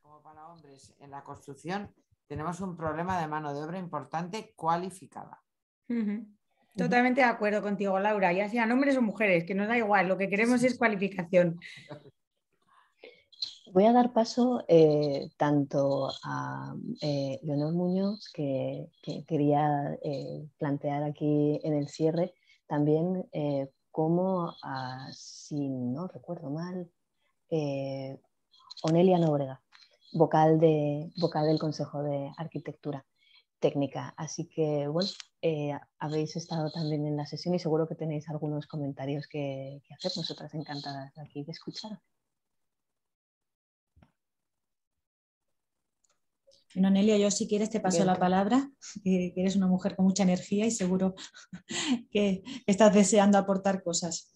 como para hombres en la construcción, tenemos un problema de mano de obra importante cualificada. Totalmente de acuerdo contigo, Laura, ya sean hombres o mujeres, que nos da igual, lo que queremos es cualificación. Voy a dar paso tanto a Leonor Muñoz, que quería plantear aquí en el cierre, también como a, si no recuerdo mal, Onelia Nóbrega, vocal del Consejo de Arquitectura Técnica. Así que, bueno, habéis estado también en la sesión y seguro que tenéis algunos comentarios que hacer. Nosotras encantadas aquí de escuchar. Bueno, Nelia, yo si quieres te paso la palabra, que eres una mujer con mucha energía y seguro que estás deseando aportar cosas.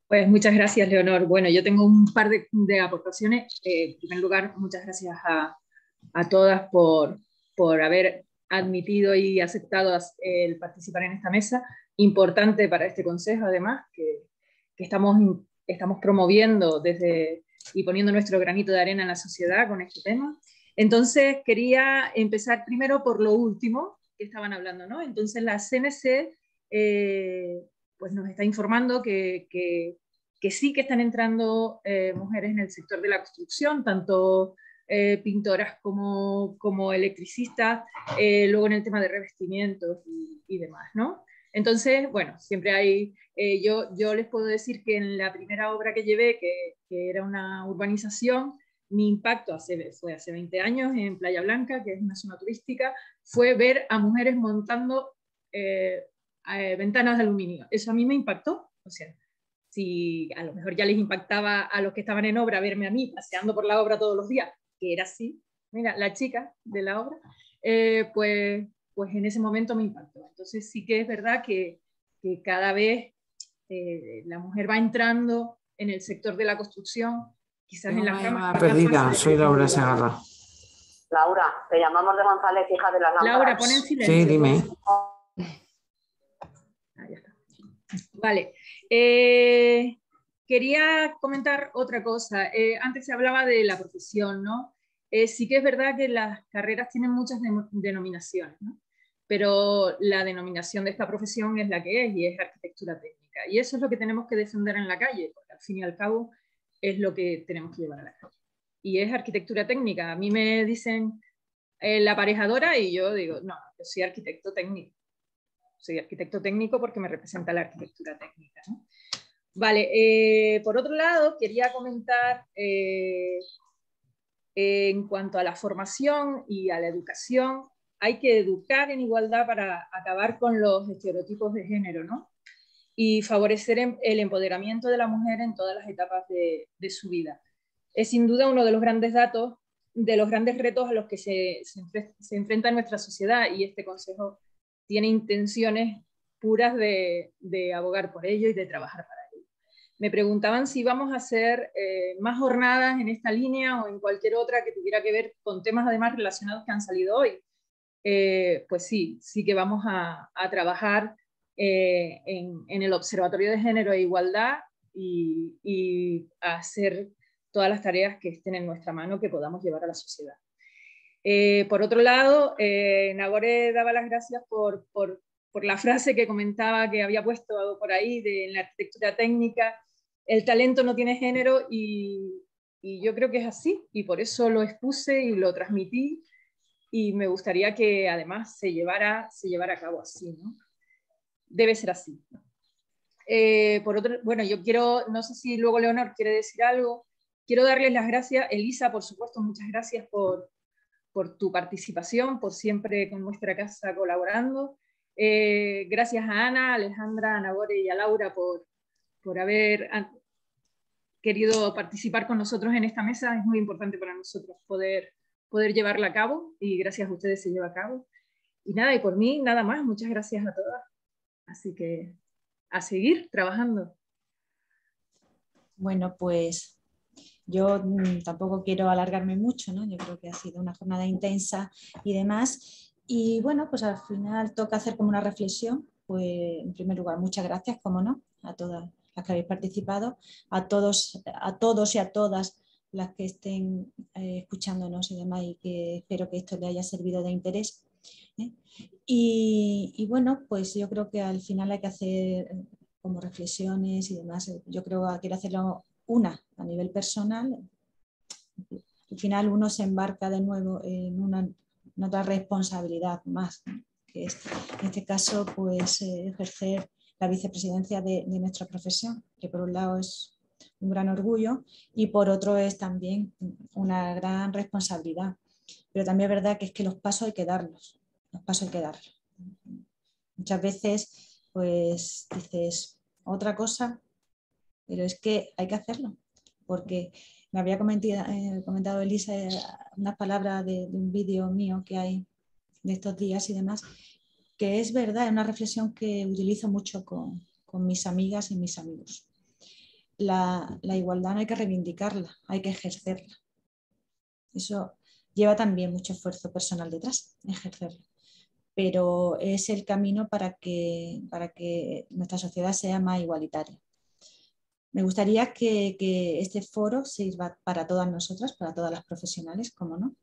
Pues muchas gracias, Leonor. Bueno, yo tengo un par de aportaciones. En primer lugar, muchas gracias a todas por haber admitido y aceptado el participar en esta mesa, importante para este consejo, además, que estamos promoviendo y poniendo nuestro granito de arena en la sociedad con este tema. Entonces, quería empezar primero por lo último que estaban hablando, ¿no? Entonces, la CNC pues nos está informando que sí que están entrando mujeres en el sector de la construcción, tanto pintoras como electricistas, luego en el tema de revestimientos y demás, ¿no? Entonces, bueno, siempre hay... yo les puedo decir que en la primera obra que llevé, que era una urbanización, mi impacto fue hace 20 años en Playa Blanca, que es una zona turística, fue ver a mujeres montando ventanas de aluminio. Eso a mí me impactó. O sea, si a lo mejor ya les impactaba a los que estaban en obra verme a mí paseando por la obra todos los días, que era así, mira, la chica de la obra, pues en ese momento me impactó. Entonces sí que es verdad que cada vez la mujer va entrando en el sector de la construcción, quizás en las ramas... Perdida, soy Laura Segarra. Laura, te llamamos de González, hija de las lámparas. Laura, pon en silencio. Sí, dime. Ya está. Vale. Quería comentar otra cosa. Antes se hablaba de la profesión, ¿no? Sí que es verdad que las carreras tienen muchas denominaciones, ¿no? Pero la denominación de esta profesión es la que es, y es arquitectura técnica. Y eso es lo que tenemos que defender en la calle, porque al fin y al cabo es lo que tenemos que llevar a la calle. Y es arquitectura técnica. A mí me dicen la aparejadora y yo digo, no, yo soy arquitecto técnico. Soy arquitecto técnico porque me representa la arquitectura técnica, ¿no? Vale, por otro lado, quería comentar en cuanto a la formación y a la educación, hay que educar en igualdad para acabar con los estereotipos de género, ¿no? Y favorecer el empoderamiento de la mujer en todas las etapas de su vida. Es sin duda uno de los grandes retos a los que se enfrenta nuestra sociedad, y este consejo tiene intenciones puras de abogar por ello y de trabajar para ello. Me preguntaban si vamos a hacer más jornadas en esta línea o en cualquier otra que tuviera que ver con temas además relacionados que han salido hoy. Pues sí que vamos a trabajar en el Observatorio de Género e Igualdad y a hacer todas las tareas que estén en nuestra mano que podamos llevar a la sociedad. Por otro lado, Nagore daba las gracias por la frase que comentaba que había puesto por ahí en la arquitectura técnica: el talento no tiene género, y yo creo que es así, y por eso lo expuse y lo transmití, y me gustaría que además se llevara a cabo así, ¿no? Debe ser así, ¿no? Bueno, yo quiero, no sé si luego Leonor quiere decir algo, quiero darles las gracias, Elisa, por supuesto, muchas gracias por tu participación, por siempre con nuestra casa colaborando. Gracias a Ana, a Alejandra, a Nagore y a Laura por haber querido participar con nosotros en esta mesa. Es muy importante para nosotros poder llevarla a cabo, y gracias a ustedes se lleva a cabo. Y nada, y por mí nada más, muchas gracias a todas. Así que a seguir trabajando. Bueno, pues yo tampoco quiero alargarme mucho, ¿no? Yo creo que ha sido una jornada intensa y demás. Y bueno, pues al final toca hacer como una reflexión. Pues en primer lugar, muchas gracias, como no, a todas las que habéis participado, a todos y a todas las que estén escuchándonos y demás, y que espero que esto le haya servido de interés. Y bueno, pues yo creo que al final hay que hacer como reflexiones y demás. Yo creo que quiero hacerlo una a nivel personal. Al final uno se embarca de nuevo en otra responsabilidad más, ¿no? Que es, en este caso, pues ejercer la vicepresidencia de nuestra profesión, que por un lado es un gran orgullo y por otro es también una gran responsabilidad. Pero también es verdad que es que los pasos hay que darlos, los pasos hay que darlos. Muchas veces pues dices otra cosa, pero es que hay que hacerlo, porque me había comentado Elisa unas palabras de un vídeo mío que hay de estos días y demás, que es verdad, es una reflexión que utilizo mucho con mis amigas y mis amigos. La igualdad no hay que reivindicarla, hay que ejercerla. Eso lleva también mucho esfuerzo personal detrás, ejercerla. Pero es el camino para que nuestra sociedad sea más igualitaria. Me gustaría que este foro sirva para todas nosotras, para todas las profesionales, como no,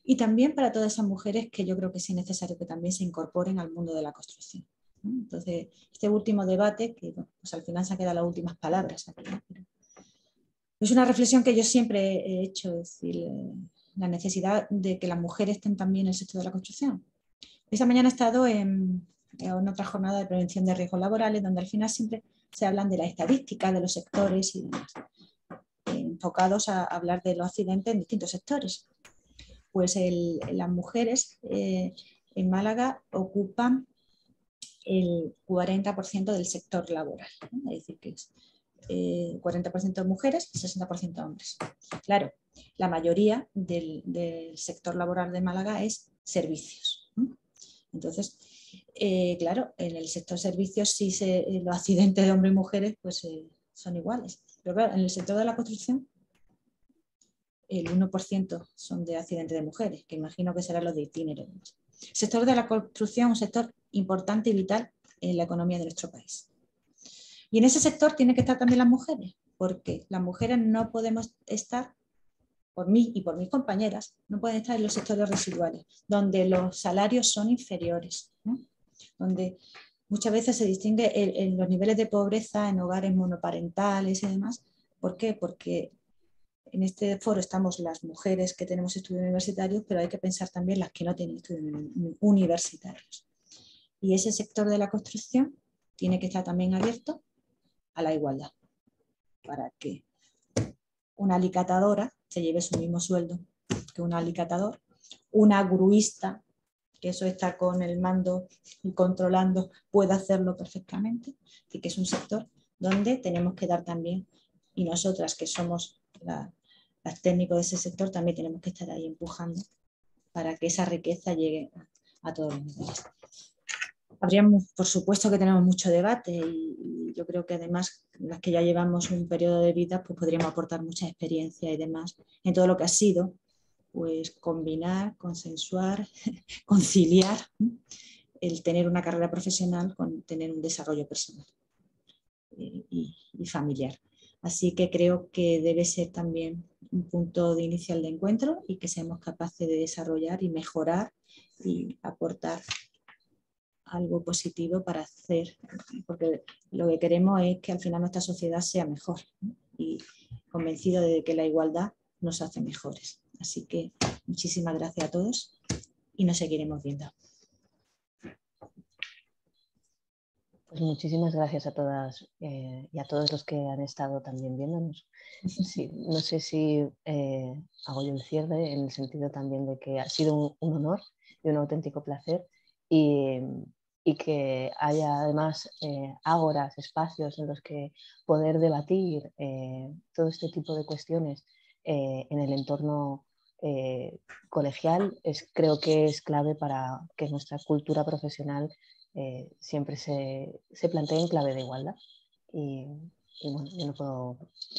y también para todas esas mujeres que yo creo que sí es necesario que también se incorporen al mundo de la construcción. Entonces, este último debate, que bueno, pues al final se han quedado las últimas palabras aquí, ¿no? Pero es una reflexión que yo siempre he hecho, es decir, la necesidad de que las mujeres estén también en el sector de la construcción. Esta mañana he estado en otra jornada de prevención de riesgos laborales, donde al final siempre se hablan de la estadística de los sectores y demás, enfocados a hablar de los accidentes en distintos sectores. Pues las mujeres en Málaga ocupan el 40% del sector laboral, ¿no? Es decir, que es 40% mujeres y 60% hombres. Claro, la mayoría del sector laboral de Málaga es servicios, ¿no? Entonces, claro, en el sector servicios sí los accidentes de hombres y mujeres pues, son iguales. Pero claro, en el sector de la construcción el 1% son de accidentes de mujeres, que imagino que serán los de itinero. El sector de la construcción es un sector importante y vital en la economía de nuestro país. Y en ese sector tienen que estar también las mujeres, porque las mujeres no podemos estar, por mí y por mis compañeras, no pueden estar en los sectores residuales, donde los salarios son inferiores, ¿no? Donde muchas veces se distingue en los niveles de pobreza en hogares monoparentales y demás. ¿Por qué? Porque en este foro estamos las mujeres que tenemos estudios universitarios, pero hay que pensar también las que no tienen estudios universitarios. Y ese sector de la construcción tiene que estar también abierto a la igualdad, para que una alicatadora se lleve su mismo sueldo que un alicatador, una gruista, que eso está con el mando y controlando, puede hacerlo perfectamente, y que es un sector donde tenemos que dar también, y nosotras que somos las técnicos de ese sector también tenemos que estar ahí empujando para que esa riqueza llegue a todos los niveles. Habríamos, por supuesto que tenemos mucho debate y yo creo que además las que ya llevamos un periodo de vida pues podríamos aportar mucha experiencia y demás en todo lo que ha sido pues combinar, consensuar, conciliar el tener una carrera profesional con tener un desarrollo personal y familiar. Así que creo que debe ser también un punto de inicial de encuentro y que seamos capaces de desarrollar y mejorar y aportar algo positivo para hacer, porque lo que queremos es que al final nuestra sociedad sea mejor, ¿no? Y convencido de que la igualdad nos hace mejores. Así que muchísimas gracias a todos y nos seguiremos viendo. Pues muchísimas gracias a todas y a todos los que han estado también viéndonos. Sí, no sé si hago yo el cierre en el sentido también de que ha sido un honor y un auténtico placer y que haya además ágoras, espacios en los que poder debatir todo este tipo de cuestiones en el entorno colegial creo que es clave para que nuestra cultura profesional siempre se plantee en clave de igualdad. Y bueno, yo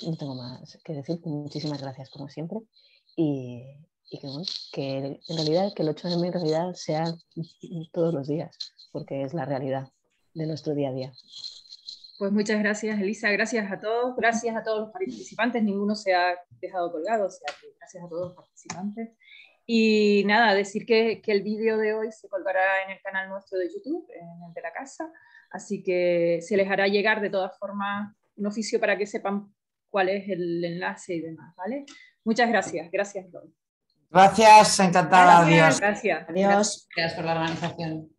no tengo más que decir. Muchísimas gracias como siempre y que, bueno, que en realidad que el 8M en realidad sea todos los días, porque es la realidad de nuestro día a día. Pues muchas gracias, Elisa. Gracias a todos los participantes. Ninguno se ha dejado colgado, o sea que gracias a todos los participantes. Y nada, decir que el vídeo de hoy se colgará en el canal nuestro de YouTube, en el de la casa, así que se les hará llegar de todas formas un oficio para que sepan cuál es el enlace y demás, ¿vale? Muchas gracias. Gracias a todos. Gracias, encantada. Gracias. Adiós. Gracias. Adiós. Gracias por la organización.